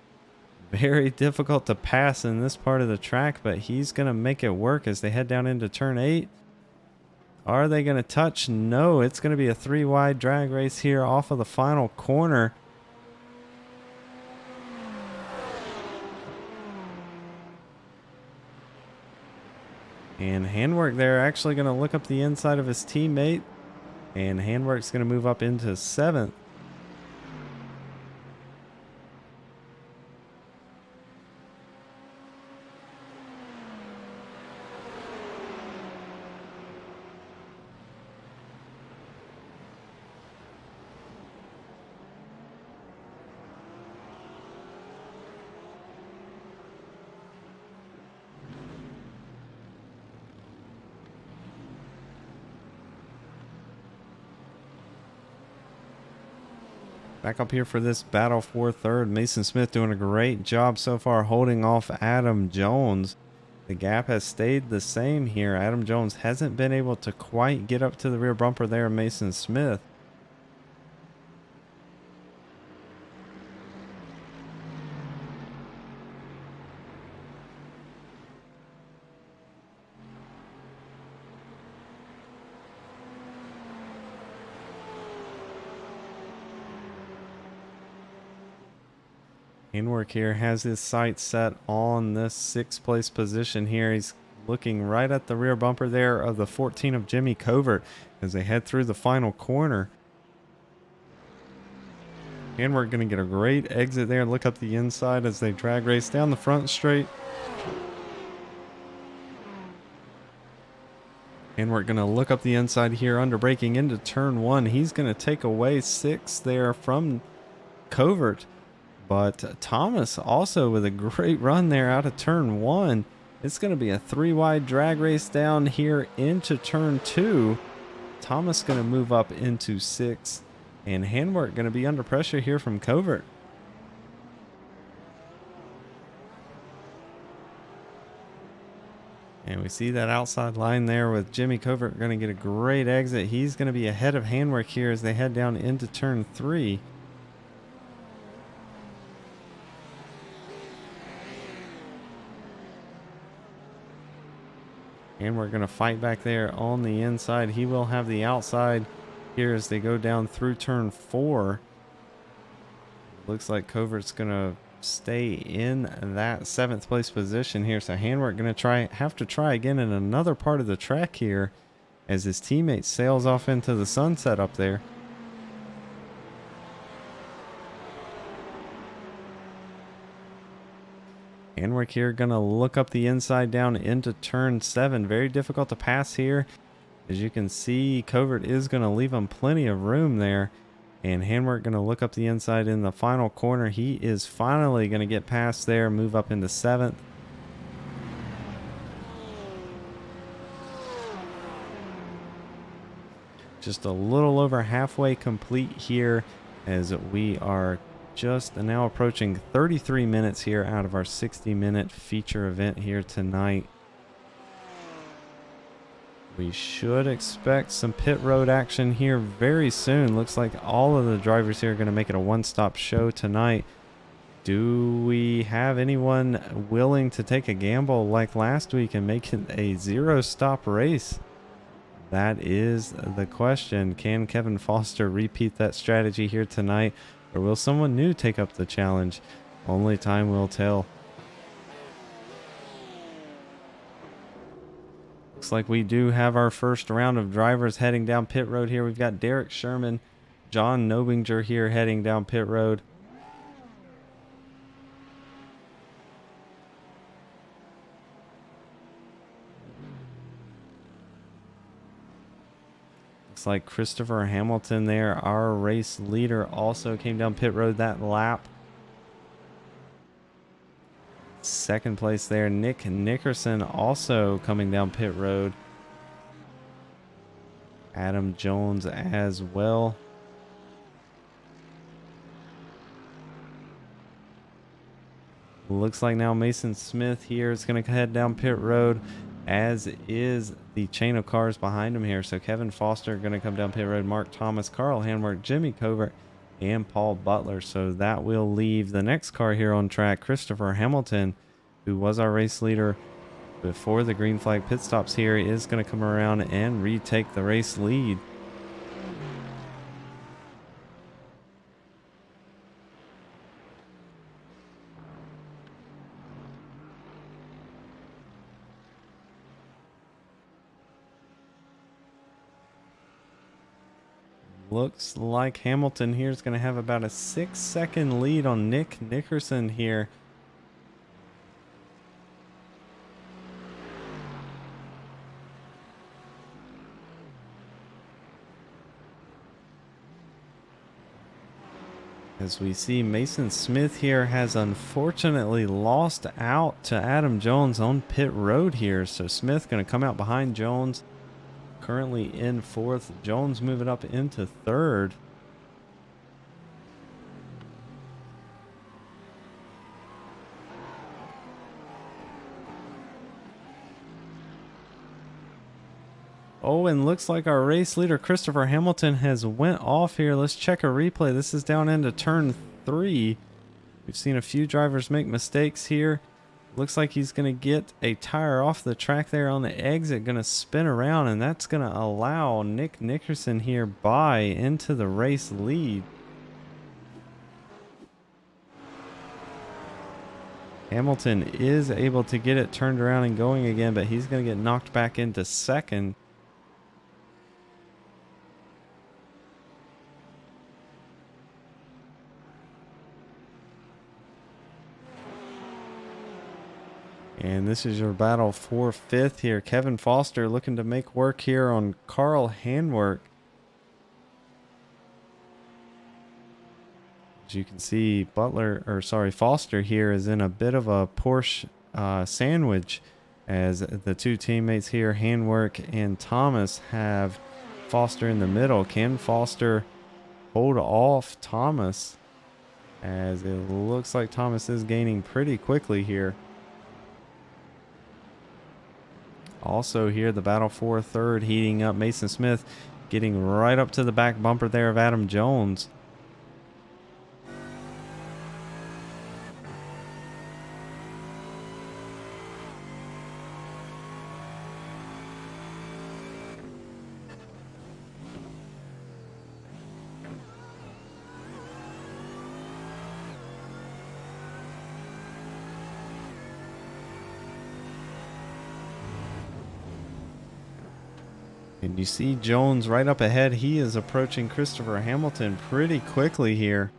Very difficult to pass in this part of the track, but he's going to make it work as they head down into turn 8. Are they going to touch? No, it's going to be a 3-wide drag race here off of the final corner. And Handwerk there actually going to look up the inside of his teammate. And Handwerk's going to move up into 7th. Back up here for this battle for third. Mason Smith doing a great job so far holding off Adam Jones. The gap has stayed the same here. Adam Jones hasn't been able to quite get up to the rear bumper there of Mason Smith. Handwerk here has his sights set on this 6th place position here. He's looking right at the rear bumper there of the 14 of Jimmy Covert as they head through the final corner. Handwerk going to get a great exit there. Look up the inside as they drag race down the front straight. Handwerk going to look up the inside here under braking into turn 1. He's going to take away 6 there from Covert. But Thomas also with a great run there out of turn 1. It's going to be a 3-wide drag race down here into turn 2. Thomas going to move up into 6th. And Handwerk going to be under pressure here from Covert. And we see that outside line there with Jimmy Covert going to get a great exit. He's going to be ahead of Handwerk here as they head down into turn 3. And we're going to fight back there on the inside. He will have the outside here as they go down through turn 4. Looks like Covert's going to stay in that 7th place position here. So Handwerk going to have to try again in another part of the track here as his teammate sails off into the sunset up there. Handwerk here going to look up the inside down into turn 7. Very difficult to pass here. As you can see, Covert is going to leave him plenty of room there. And Handwerk going to look up the inside in the final corner. He is finally going to get past there, move up into 7th. Just a little over halfway complete here as we are just now approaching 33 minutes here out of our 60-minute feature event here tonight. We should expect some pit road action here very soon. Looks like all of the drivers here are going to make it a one-stop show tonight. Do we have anyone willing to take a gamble like last week and make it a zero-stop race? That is the question. Can Kevin Foster repeat that strategy here tonight, or will someone new take up the challenge? Only time will tell. Looks like we do have our first round of drivers heading down pit road here. We've got Derek Sherman, John Nobinger here heading down pit road. Looks like Christopher Hamilton there, our race leader, also came down pit road that lap. Second place there, Nick Nickerson also coming down pit road. Adam Jones as well. Looks like now Mason Smith here is going to head down pit road, as is the chain of cars behind him here. So Kevin Foster going to come down pit road, Mark Thomas, Carl Handwerk, Jimmy Covert, and Paul Butler. So that will leave the next car here on track, Christopher Hamilton, who was our race leader before the green flag pit stops here, is going to come around and retake the race lead. Looks like Hamilton here is going to have about a 6-second lead on Nick Nickerson here. As we see, Mason Smith here has unfortunately lost out to Adam Jones on pit road here. So Smith going to come out behind Jones, currently in fourth. Jones moving up into third. Oh, and looks like our race leader, Christopher Hamilton, has went off here. Let's check a replay. This is down into turn 3. We've seen a few drivers make mistakes here. Looks like he's going to get a tire off the track there on the exit, going to spin around, and that's going to allow Nick Nickerson here by into the race lead. Hamilton is able to get it turned around and going again, but he's going to get knocked back into second. And this is your battle for fifth here. Kevin Foster looking to make work here on Carl Handwerk. As you can see, Foster here is in a bit of a Porsche sandwich, as the two teammates here, Handwerk and Thomas, have Foster in the middle. Can Foster hold off Thomas, as it looks like Thomas is gaining pretty quickly here? Also here, the battle for third heating up. Mason Smith getting right up to the back bumper there of Adam Jones. And you see Jones right up ahead. He is approaching Christopher Hamilton pretty quickly here.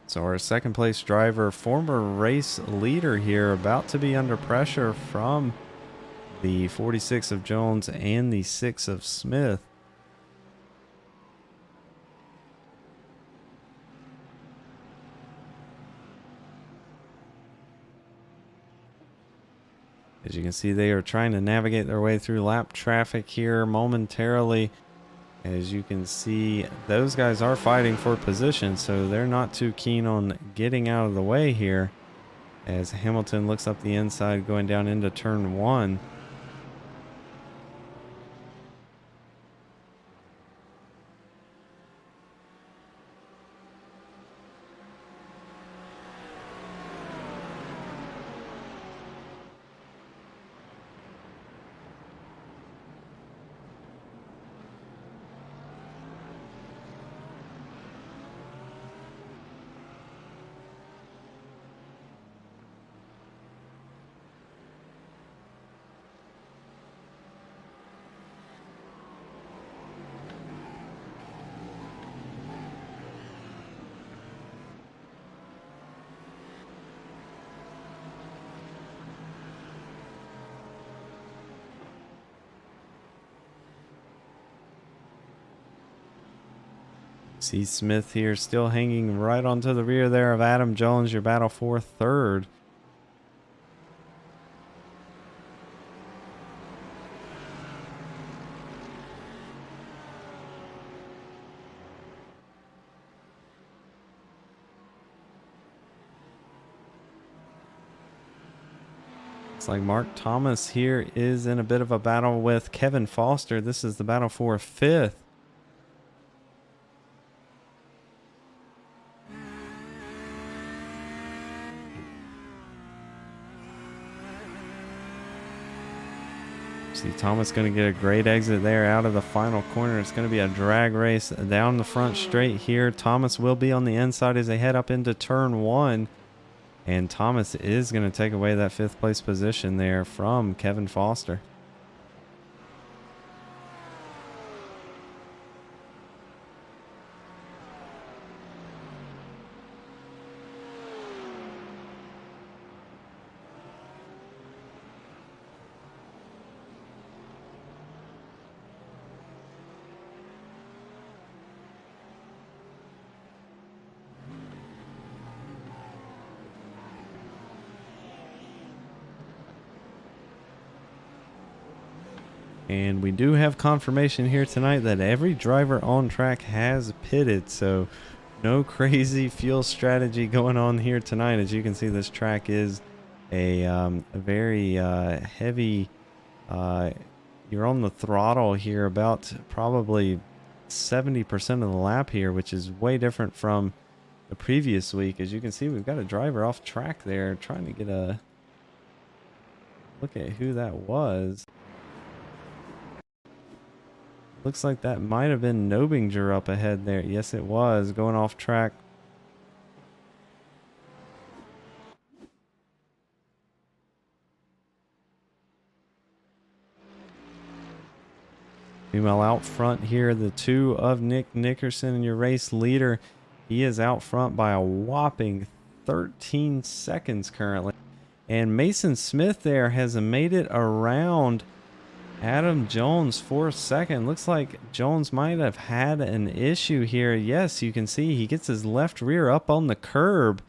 So our second place driver, former race leader here, about to be under pressure from the 46 of Jones and the 6 of Smith. As you can see, they are trying to navigate their way through lap traffic here momentarily. As you can see, those guys are fighting for position, so they're not too keen on getting out of the way here. As Hamilton looks up the inside going down into turn one. See Smith here still hanging right onto the rear there of Adam Jones, your battle for third. Looks like Mark Thomas here is in a bit of a battle with Kevin Foster. This is the battle for fifth. See Thomas going to get a great exit there out of the final corner. It's going to be a drag race down the front straight here. Thomas will be on the inside as they head up into turn one. And Thomas is going to take away that fifth place position there from Kevin Foster. And we do have confirmation here tonight that every driver on track has pitted, so no crazy fuel strategy going on here tonight. As you can see, this track is a very heavy, you're on the throttle here about probably 70% of the lap here, which is way different from the previous week. As you can see, we've got a driver off track there trying to get a look at who that was. Looks like that might have been Nobinger up ahead there. Yes, it was going off track. Meanwhile, out front here, the two of Nick Nickerson and your race leader. He is out front by a whopping 13 seconds currently. And Mason Smith there has made it around Adam Jones for a second. Looks like Jones might have had an issue here. Yes, you can see he gets his left rear up on the curb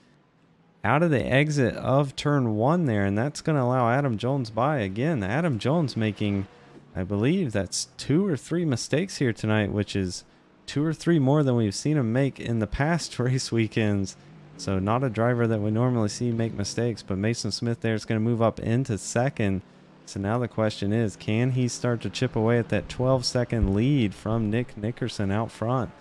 out of the exit of turn one there, and that's going to allow Adam Jones by. Again, Adam Jones making, I believe that's 2 or 3 mistakes here tonight, which is 2 or 3 more than we've seen him make in the past race weekends. So not a driver that we normally see make mistakes, but Mason Smith there is going to move up into second. So now the question is, can he start to chip away at that 12-second lead from Nick Nickerson out front?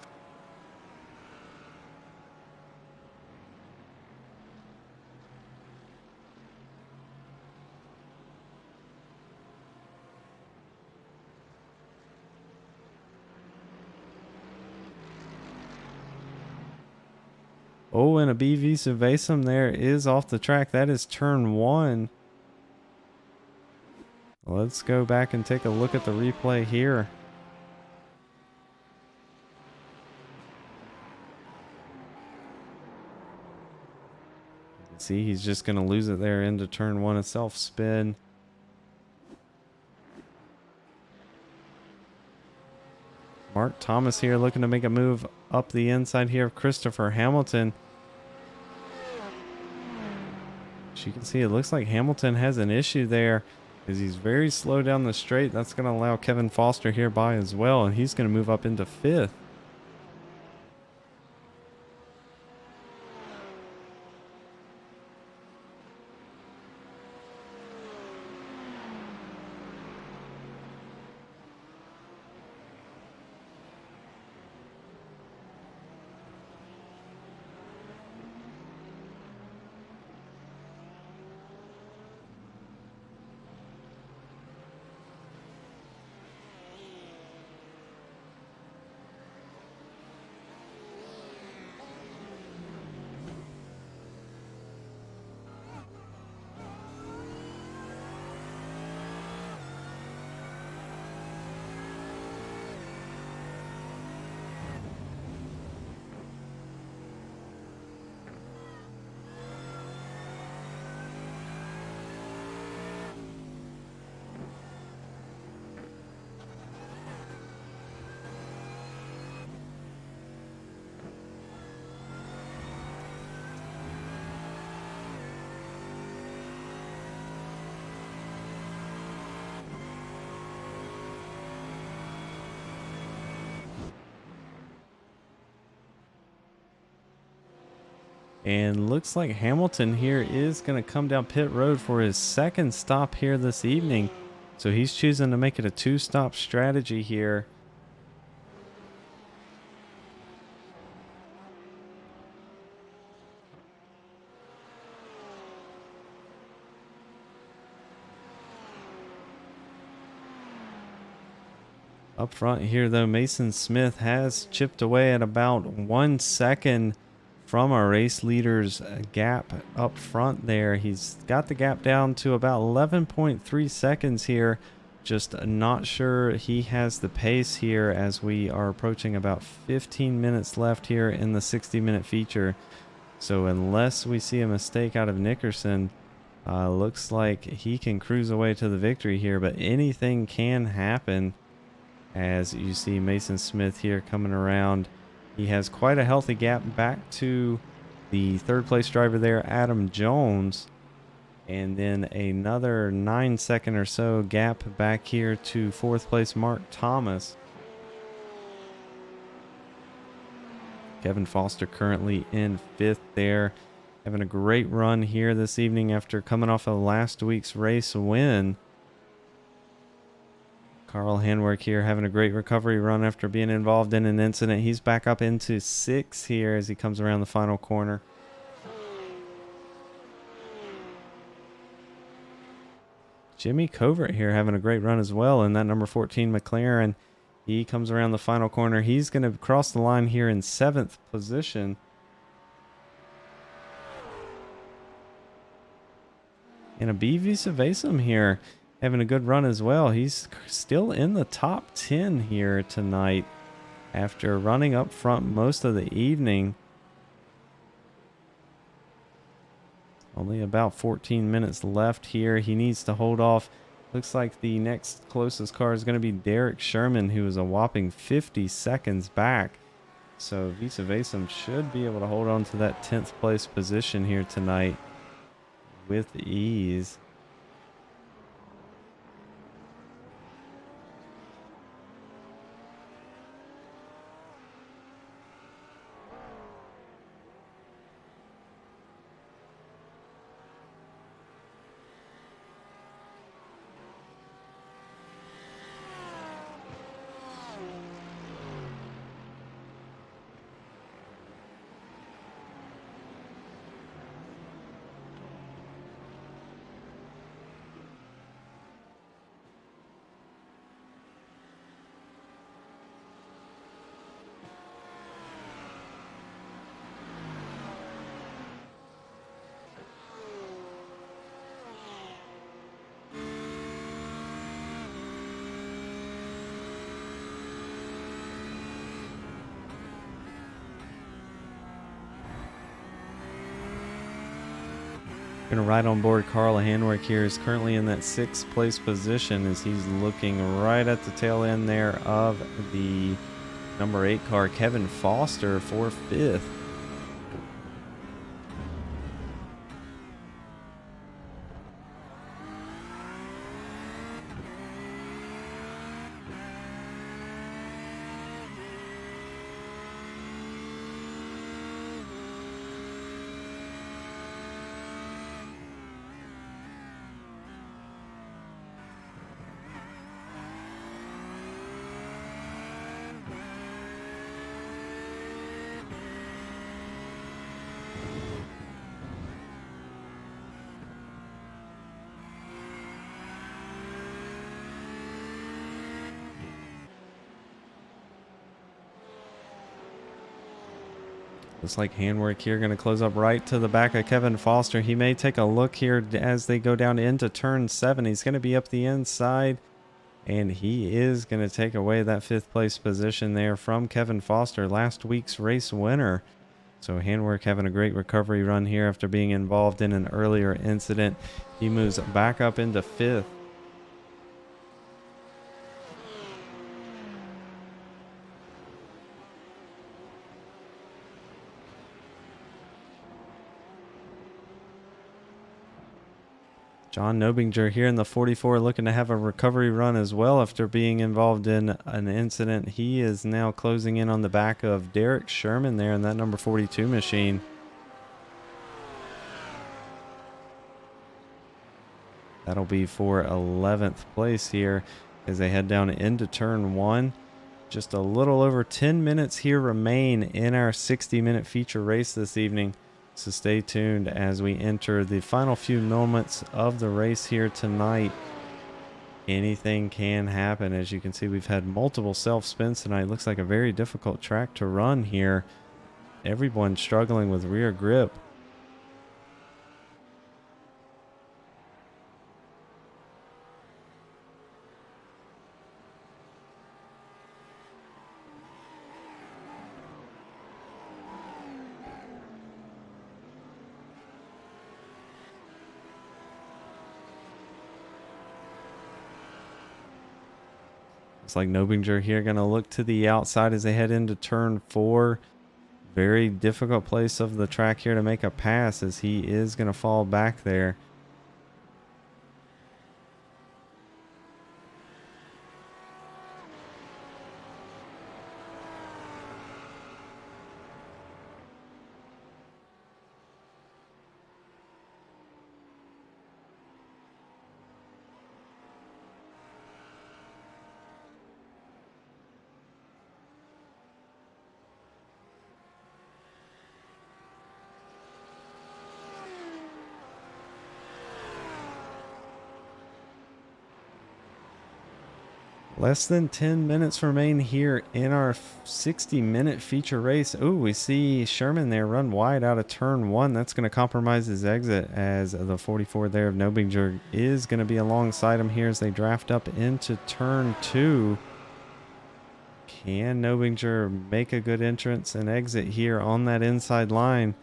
Oh, and a BV Suvasum there is off the track. That is turn one. Let's go back and take a look at the replay here. See, he's just going to lose it there into turn one, a self-spin. Mark Thomas here looking to make a move up the inside here of Christopher Hamilton. As you can see, it looks like Hamilton has an issue there As he's very slow down the straight. That's going to allow Kevin Foster here by as well, and he's going to move up into 5th. And looks like Hamilton here is going to come down pit road for his second stop here this evening. So he's choosing to make it a 2-stop strategy here. Up front here, though, Mason Smith has chipped away at about 1 second from our race leader's gap up front there. He's got the gap down to about 11.3 seconds here. Just not sure he has the pace here as we are approaching about 15 minutes left here in the 60-minute feature. So unless we see a mistake out of Nickerson, looks like he can cruise away to the victory here, but anything can happen. As you see Mason Smith here coming around. He has quite a healthy gap back to the 3rd place driver there, Adam Jones. And then another 9-second or so gap back here to 4th place Mark Thomas. Kevin Foster currently in 5th there. Having a great run here this evening after coming off of last week's race win. Carl Handwerk here having a great recovery run after being involved in an incident. He's back up into 6th here as he comes around the final corner. Jimmy Covert here having a great run as well in that number 14 McLaren. He comes around the final corner. He's going to cross the line here in 7th position. And a BV Savasum here having a good run as well. He's still in the top 10 here tonight after running up front most of the evening. Only about 14 minutes left here. He needs to hold off. Looks like the next closest car is going to be Derek Sherman, who is a whopping 50 seconds back. So Visa Vasum should be able to hold on to that 10th place position here tonight with ease. Going to ride on board Carl Handwerk here is currently in that 6th place position as he's looking right at the tail end there of the number 8 car, Kevin Foster, for 5th. Looks like handwork here going to close up right to the back of Kevin Foster. He may take a look here as they go down into turn 7. He's going to be up the inside, and he is going to take away that 5th place position there from Kevin Foster, last week's race winner. So handwork having a great recovery run here after being involved in an earlier incident. He moves back up into 5th. John Nobinger here in the 44 looking to have a recovery run as well after being involved in an incident. He is now closing in on the back of Derek Sherman there in that number 42 machine. That'll be for 11th place here as they head down into turn 1. Just a little over 10 minutes here remain in our 60-minute feature race this evening. So stay tuned as we enter the final few moments of the race here tonight. Anything can happen. As you can see, we've had multiple self-spins tonight. Looks like a very difficult track to run here. Everyone struggling with rear grip. Looks like Nobinger here going to look to the outside as they head into turn 4. Very difficult place of the track here to make a pass as he is going to fall back there. Less than 10 minutes remain here in our 60-minute feature race. Oh, we see Sherman there run wide out of turn 1. That's going to compromise his exit as the 44 there of Nobinger is going to be alongside him here as they draft up into turn 2. Can Nobinger make a good entrance and exit here on that inside line?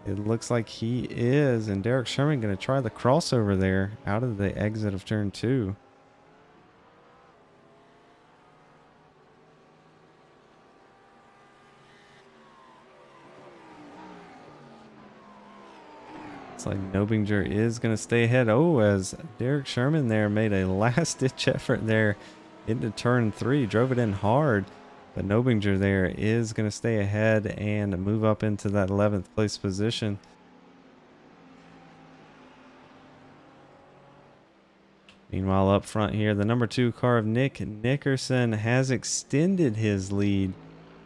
It looks like he is, and Derek Sherman going to try the crossover there out of the exit of turn 2. It's like Nobinger is going to stay ahead. Oh, as Derek Sherman there made a last-ditch effort there into turn 3. Drove it in hard. But Nobinger there is going to stay ahead and move up into that 11th place position. Meanwhile, up front here, the number 2 car of Nick Nickerson has extended his lead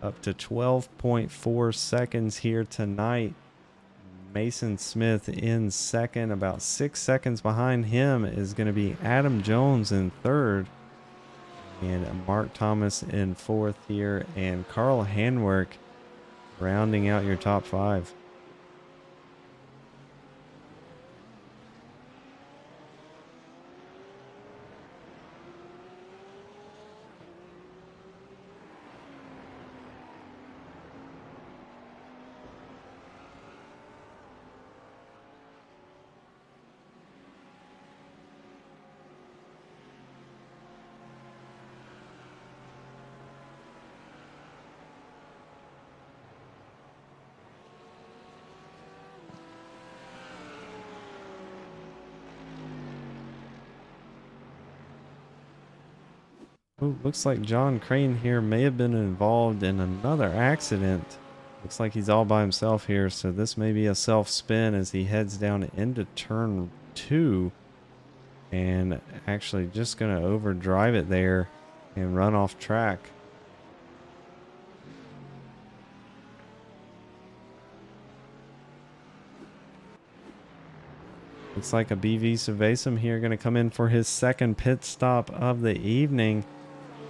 up to 12.4 seconds here tonight. Mason Smith in second. About 6 seconds behind him is going to be Adam Jones in third. And Mark Thomas in fourth here. And Carl Handwork rounding out your top 5. Ooh, looks like John Crane here may have been involved in another accident. Looks like he's all by himself here, so this may be a self-spin as he heads down into turn 2. And actually just going to overdrive it there and run off track. Looks like a BV Savasum here going to come in for his second pit stop of the evening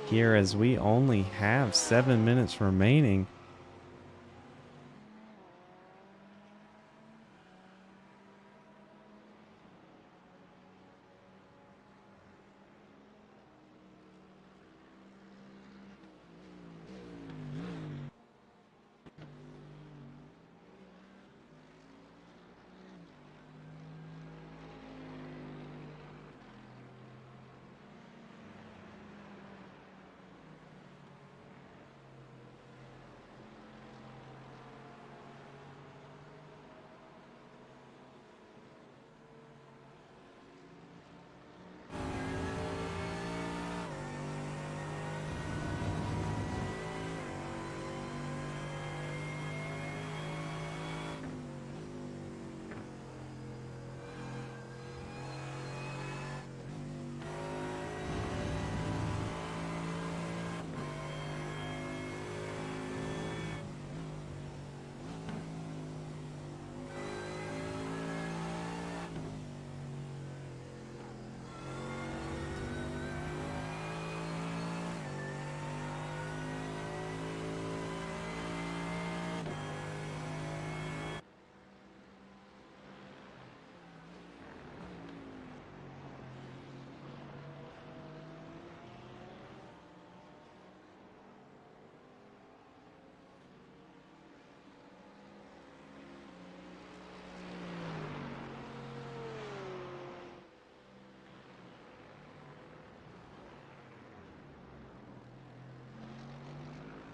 here as we only have 7 minutes remaining.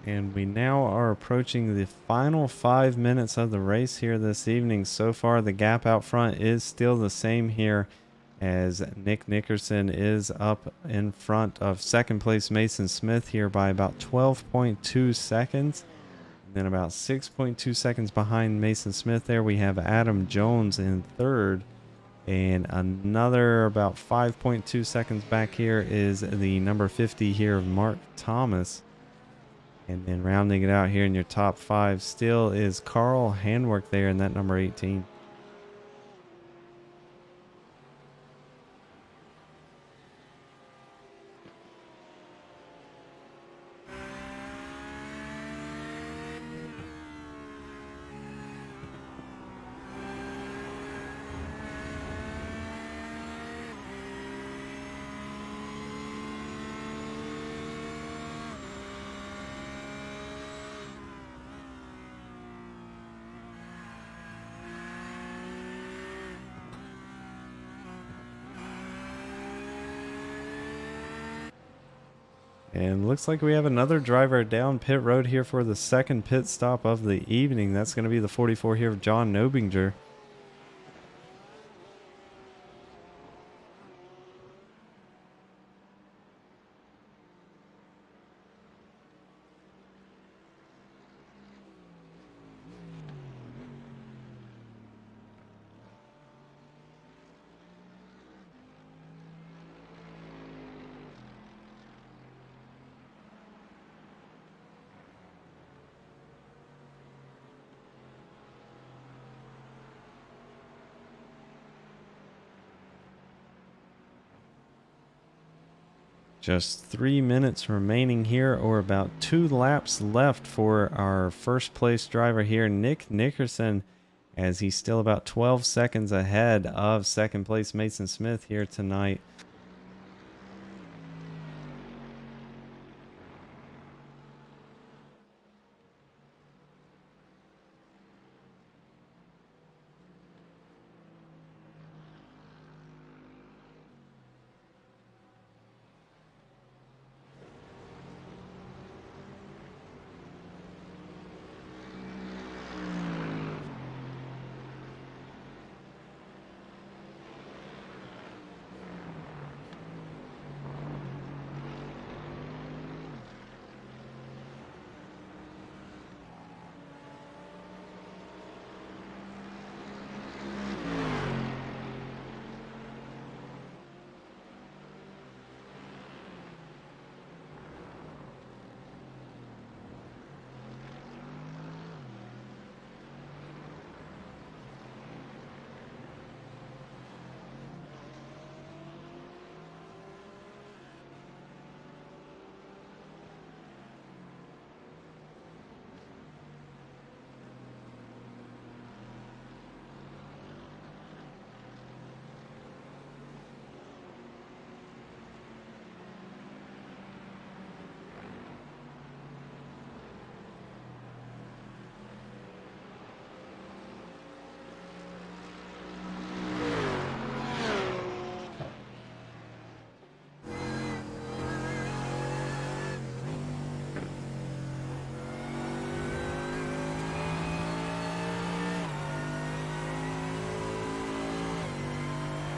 And we now are approaching the final 5 minutes of the race here this evening. So far, the gap out front is still the same here, as Nick Nickerson is up in front of second place Mason Smith here by about 12.2 seconds. And then about 6.2 seconds behind Mason Smith there, we have Adam Jones in third. And another about 5.2 seconds back here is the number 50 here of Mark Thomas. And then rounding it out here in your top 5 still is Carl Handwerk there in that number 18. And looks like we have another driver down pit road here for the second pit stop of the evening. That's going to be the 44 here of John Nobinger. Just 3 minutes remaining here, or about 2 laps left for our first place driver here, Nick Nickerson, as he's still about 12 seconds ahead of second place Mason Smith here tonight.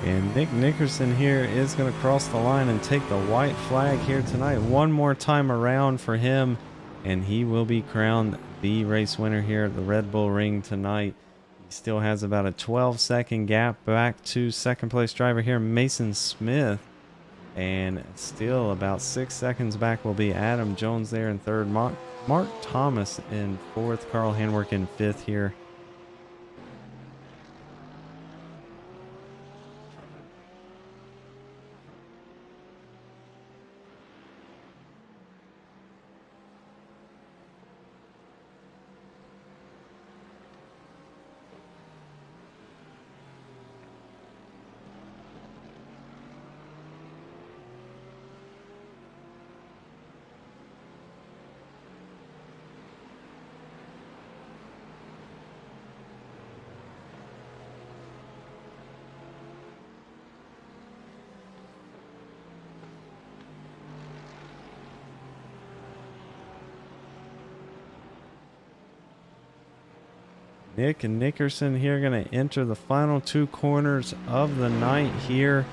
And Nick Nickerson here is going to cross the line and take the white flag here tonight. One more time around for him, and he will be crowned the race winner here at the Red Bull Ring tonight. He still has about a 12-second gap back to second place driver here, Mason Smith. And still about 6 seconds back will be Adam Jones there in third. Mark Thomas in fourth. Carl Handwerk in fifth here. Nick and Nickerson here going to enter the final 2 corners of the night here.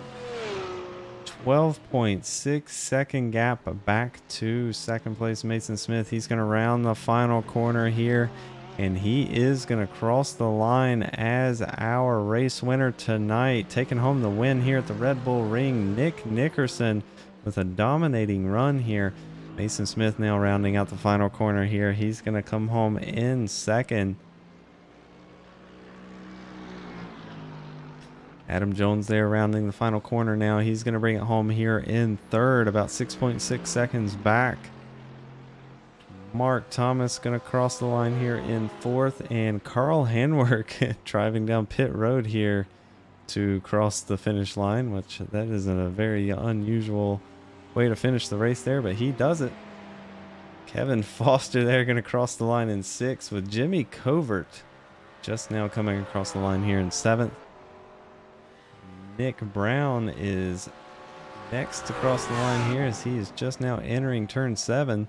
12.6 second gap back to second place Mason Smith. He's going to round the final corner here, and he is going to cross the line as our race winner tonight, taking home the win here at the Red Bull Ring. Nick Nickerson with a dominating run here. Mason Smith now rounding out the final corner here. He's going to come home in second. Adam Jones there rounding the final corner now. He's going to bring it home here in third, about 6.6 seconds back. Mark Thomas going to cross the line here in fourth, and Carl Handwerk driving down pit road here to cross the finish line, which that is a very unusual way to finish the race there, but he does it. Kevin Foster there going to cross the line in sixth, with Jimmy Covert just now coming across the line here in seventh. Nick Brown is next to cross the line here as he is just now entering turn 7.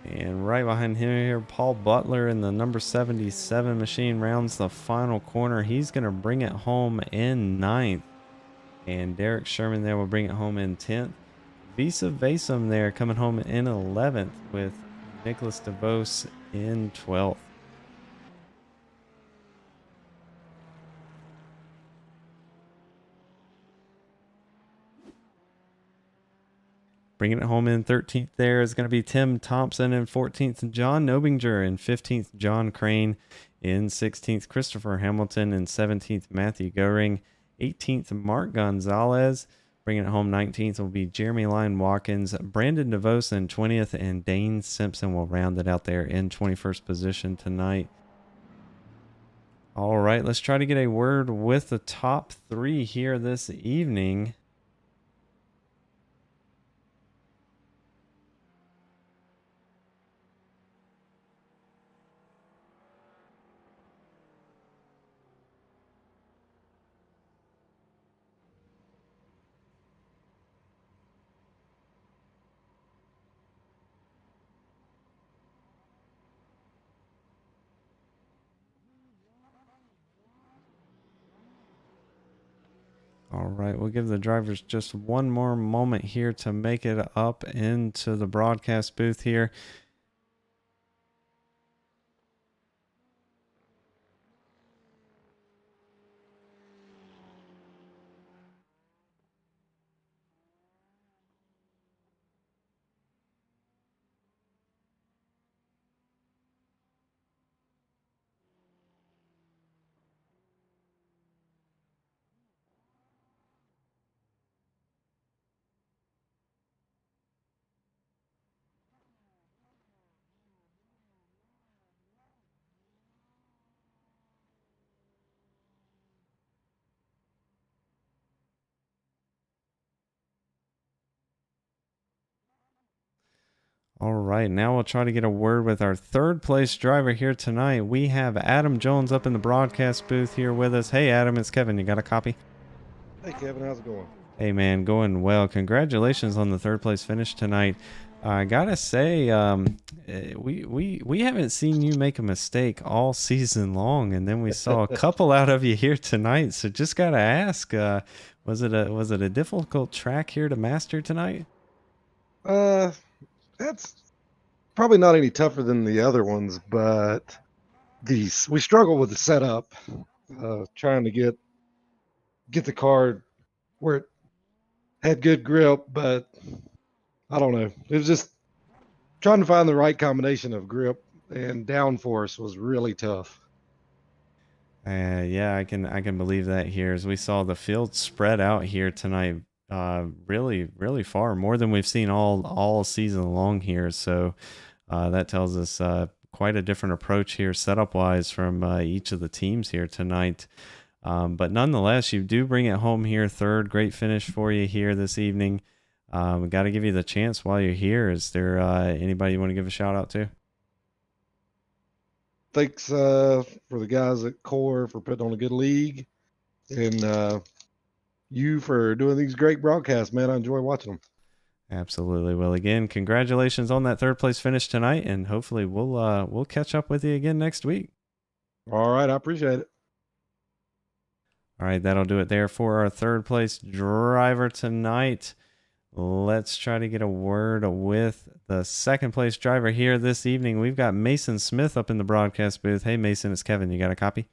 And right behind him here, Paul Butler in the number 77 machine rounds the final corner. He's going to bring it home in 9th. And Derek Sherman there will bring it home in 10th. Visa Vasum there coming home in 11th, with Nicholas DeVos in 12th. Bringing it home in 13th there is going to be Tim Thompson. In 14th, John Nobinger. In 15th, John Crane. In 16th, Christopher Hamilton. In 17th, Matthew Goring. 18th, Mark Gonzalez. Bringing it home 19th will be Jeremy Lyon Watkins. Brandon DeVos in 20th, and Dane Simpson will round it out there in 21st position tonight. All right, let's try to get a word with the top 3 here this evening. All right, we'll give the drivers just one more moment here to make it up into the broadcast booth here. All right, now we'll try to get a word with our third place driver here tonight. We have Adam Jones up in the broadcast booth here with us. Hey, Adam, it's Kevin. You got a copy? Hey, Kevin, how's it going? Hey, man, going well. Congratulations on the third place finish tonight. I gotta say, we haven't seen you make a mistake all season long, and then we saw a couple out of you here tonight. So just gotta ask, was it a difficult track here to master tonight? That's probably not any tougher than the other ones, but we struggle with the setup, trying to get the car where it had good grip, but I don't know. It was just trying to find the right combination of grip and downforce was really tough. Yeah, I can believe that here as we saw the field spread out here tonight. Really far, more than we've seen all season long here. So that tells us quite a different approach here setup wise from each of the teams here tonight. But nonetheless, you do bring it home here third. Great finish for you here this evening. We got to give you the chance while you're here. Is there anybody you want to give a shout out to? thanks for the guys at Core for putting on a good league, and you for doing these great broadcasts, man. I enjoy watching them. Absolutely. Well, again, congratulations on that third place finish tonight, and hopefully we'll catch up with you again next week. All right, I appreciate it. All right, that'll do it there for our third place driver tonight. Let's try to get a word with the second place driver here this evening. We've got Mason Smith up in the broadcast booth. Hey, Mason, it's Kevin. You got a copy?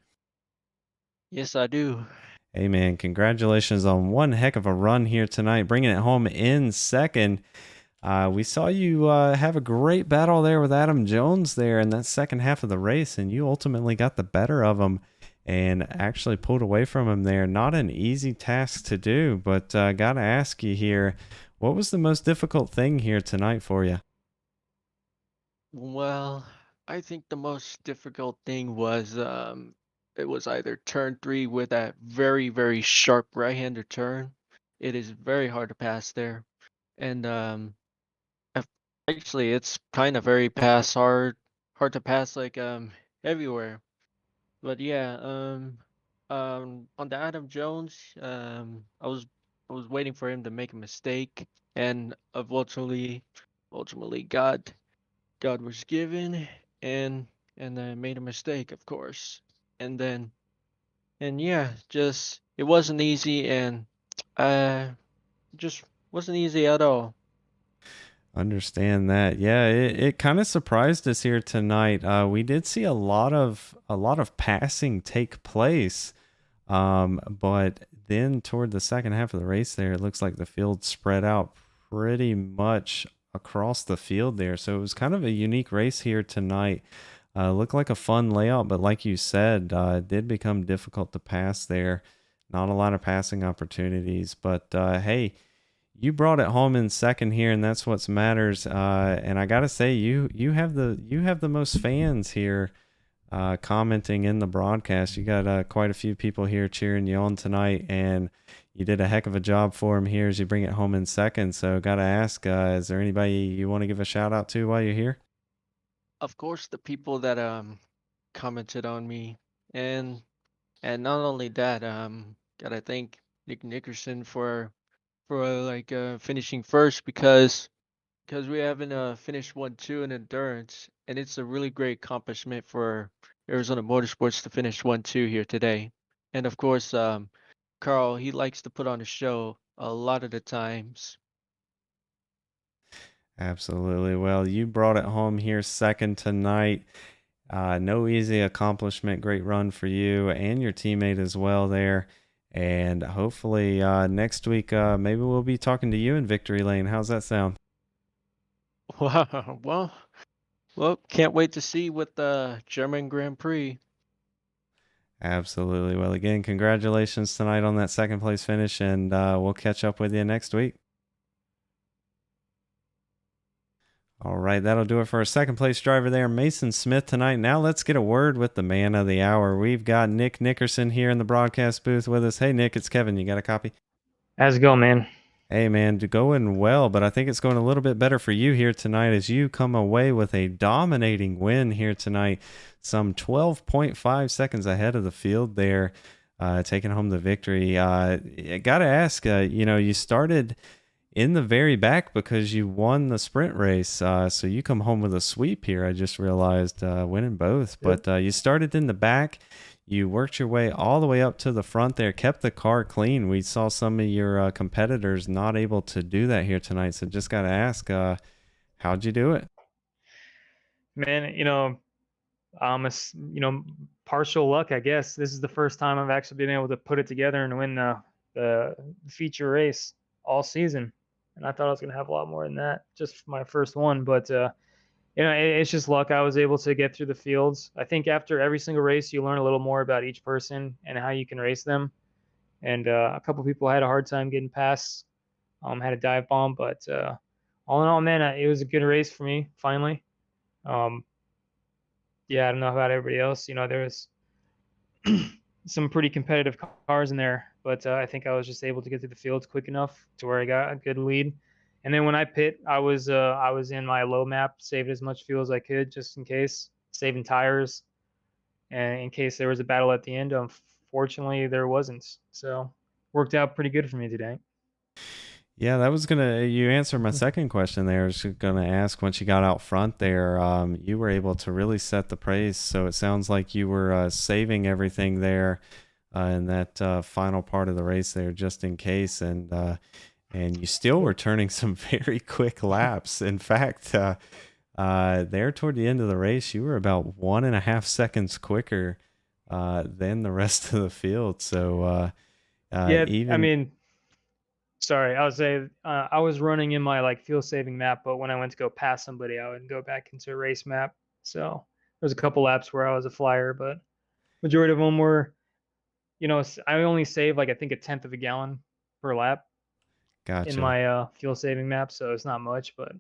Yes, I do. Hey, man, congratulations on one heck of a run here tonight, bringing it home in second. We saw you have a great battle there with Adam Jones there in that second half of the race, and you ultimately got the better of him and actually pulled away from him there. Not an easy task to do, but got to ask you here, what was the most difficult thing here tonight for you? Well, I think the most difficult thing was it was either turn three with that very, very sharp right-hander turn. It is very hard to pass there. And af- actually it's kind of very hard to pass like everywhere. But yeah, on the Adam Jones, I was waiting for him to make a mistake and ultimately God was given and I made a mistake, of course. And then and yeah, just it wasn't easy and uh just wasn't easy at all. Understand that. Yeah, it kind of surprised us here tonight. We did see a lot of passing take place. But then toward the second half of the race there, it looks like the field spread out pretty much across the field there. So it was kind of a unique race here tonight. Looked like a fun layout, but like you said, it did become difficult to pass there. Not a lot of passing opportunities, but hey, you brought it home in second here, and that's what matters. And I gotta say, you have the most fans here commenting in the broadcast. You got quite a few people here cheering you on tonight, and you did a heck of a job for them here as you bring it home in second. So, got to ask, is there anybody you want to give a shout out to while you're here? Of course the people that commented on me and not only that, gotta thank Nick Nickerson for like finishing first because we haven't finished 1-2 in endurance, and it's a really great accomplishment for Arizona Motorsports to finish 1-2 here today. And of course, Carl, he likes to put on a show a lot of the times. Absolutely. Well, you brought it home here second tonight. No easy accomplishment. Great run for you and your teammate as well there. And hopefully next week, maybe we'll be talking to you in Victory Lane. How's that sound? Wow. Well, can't wait to see with the German Grand Prix. Absolutely. Well, again, congratulations tonight on that second place finish, and we'll catch up with you next week. All right, that'll do it for our second place driver there, Mason Smith, tonight. Now let's get a word with the man of the hour. We've got Nick Nickerson here in the broadcast booth with us. Hey, Nick, it's Kevin. You got a copy? How's it going, man? Hey, man, going well, but I think it's going a little bit better for you here tonight as you come away with a dominating win here tonight, some 12.5 seconds ahead of the field there, taking home the victory. I got to ask, you started in the very back because you won the sprint race. So you come home with a sweep here. I just realized winning both, Yep. but you started in the back. You worked your way all the way up to the front there, kept the car clean. We saw some of your competitors not able to do that here tonight. So just got to ask, how'd you do it? Man, partial luck, I guess. This is the first time I've actually been able to put it together and win the feature race all season. And I thought I was going to have a lot more than that just for my first one. But, it's just luck. I was able to get through the fields. I think after every single race, you learn a little more about each person and how you can race them. And a couple people had a hard time getting past, had a dive bomb. But all in all, man, it was a good race for me, finally. Um, yeah, I don't know about everybody else. There was some pretty competitive cars in there, but I think I was just able to get through the fields quick enough to where I got a good lead. And then when I pit, I was in my low map, saved as much fuel as I could just in case, saving tires. and in case there was a battle at the end, unfortunately there wasn't. So worked out pretty good for me today. Yeah, that was you answered my second question there. I was gonna ask, once you got out front there, you were able to really set the pace. So it sounds like you were saving everything there in that final part of the race there, just in case, and you still were turning some very quick laps. In fact, there toward the end of the race, you were about 1.5 seconds quicker than the rest of the field. So Yeah, even I mean, sorry, I would say I was running in my like fuel saving map, but when I went to go pass somebody, I would go back into a race map. So there's a couple laps where I was a flyer, but majority of them were, I only save like I think 1/10 of a gallon per lap in gotcha. my fuel saving map, so it's not much, but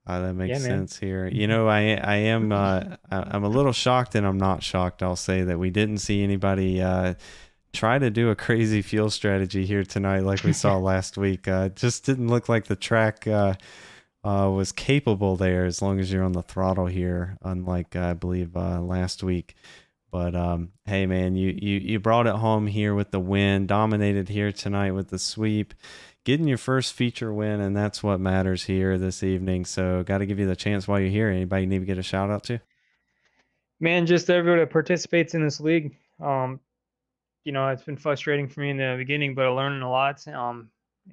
That makes yeah, man. sense here. I am I'm a little shocked and I'm not shocked. I'll say that we didn't see anybody try to do a crazy fuel strategy here tonight like we saw last week. It just didn't look like the track was capable there as long as you're on the throttle here, unlike I believe last week. But hey man, you brought it home here with the win, dominated here tonight with the sweep, getting your first feature win, and that's what matters here this evening. So got to give you the chance while you're here. Anybody need to get a shout out to? Man, just everybody that participates in this league. It's been frustrating for me in the beginning, but I'm learning a lot.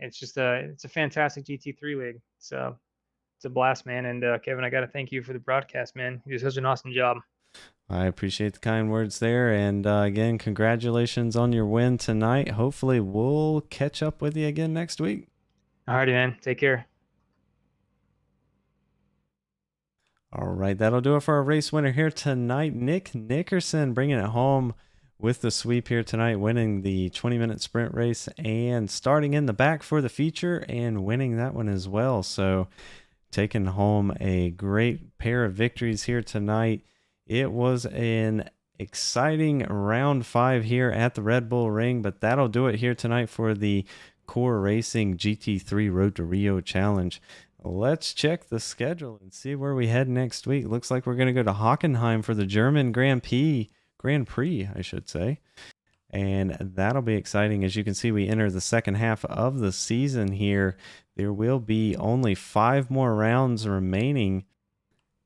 It's a fantastic GT3 league. So it's a blast, man. And Kevin, I got to thank you for the broadcast, man. You did such an awesome job. I appreciate the kind words there. And again, congratulations on your win tonight. Hopefully we'll catch up with you again next week. Alrighty, man. Take care. All right, that'll do it for our race winner here tonight. Nick Nickerson bringing it home with the sweep here tonight, winning the 20-minute sprint race and starting in the back for the feature and winning that one as well. So taking home a great pair of victories here tonight. It was an exciting round 5 here at the Red Bull Ring, but that'll do it here tonight for the Core Racing GT3 Road to Rio Challenge. Let's check the schedule and see where we head next week. Looks like we're going to go to Hockenheim for the German Grand Prix, I should say. And that'll be exciting. As you can see, we enter the second half of the season here. There will be only 5 more rounds remaining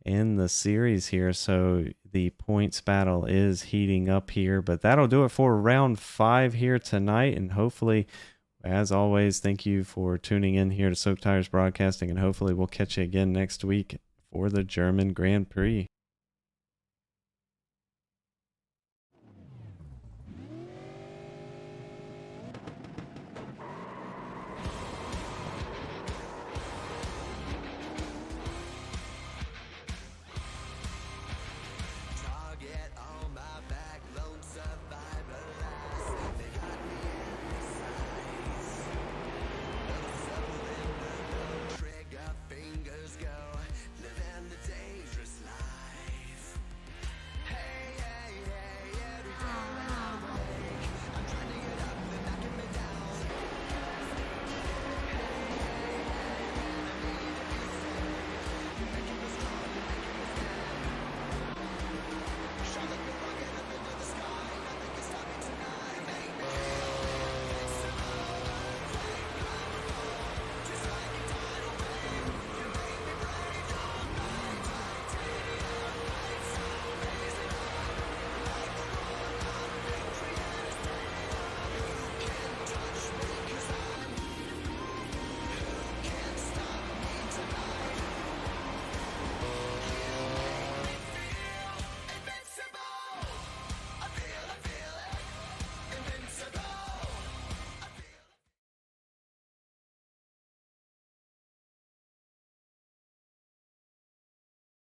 in the series here. So the points battle is heating up here. But that'll do it for round 5 here tonight. And hopefully, as always, thank you for tuning in here to Soak Tires Broadcasting. And hopefully we'll catch you again next week for the German Grand Prix.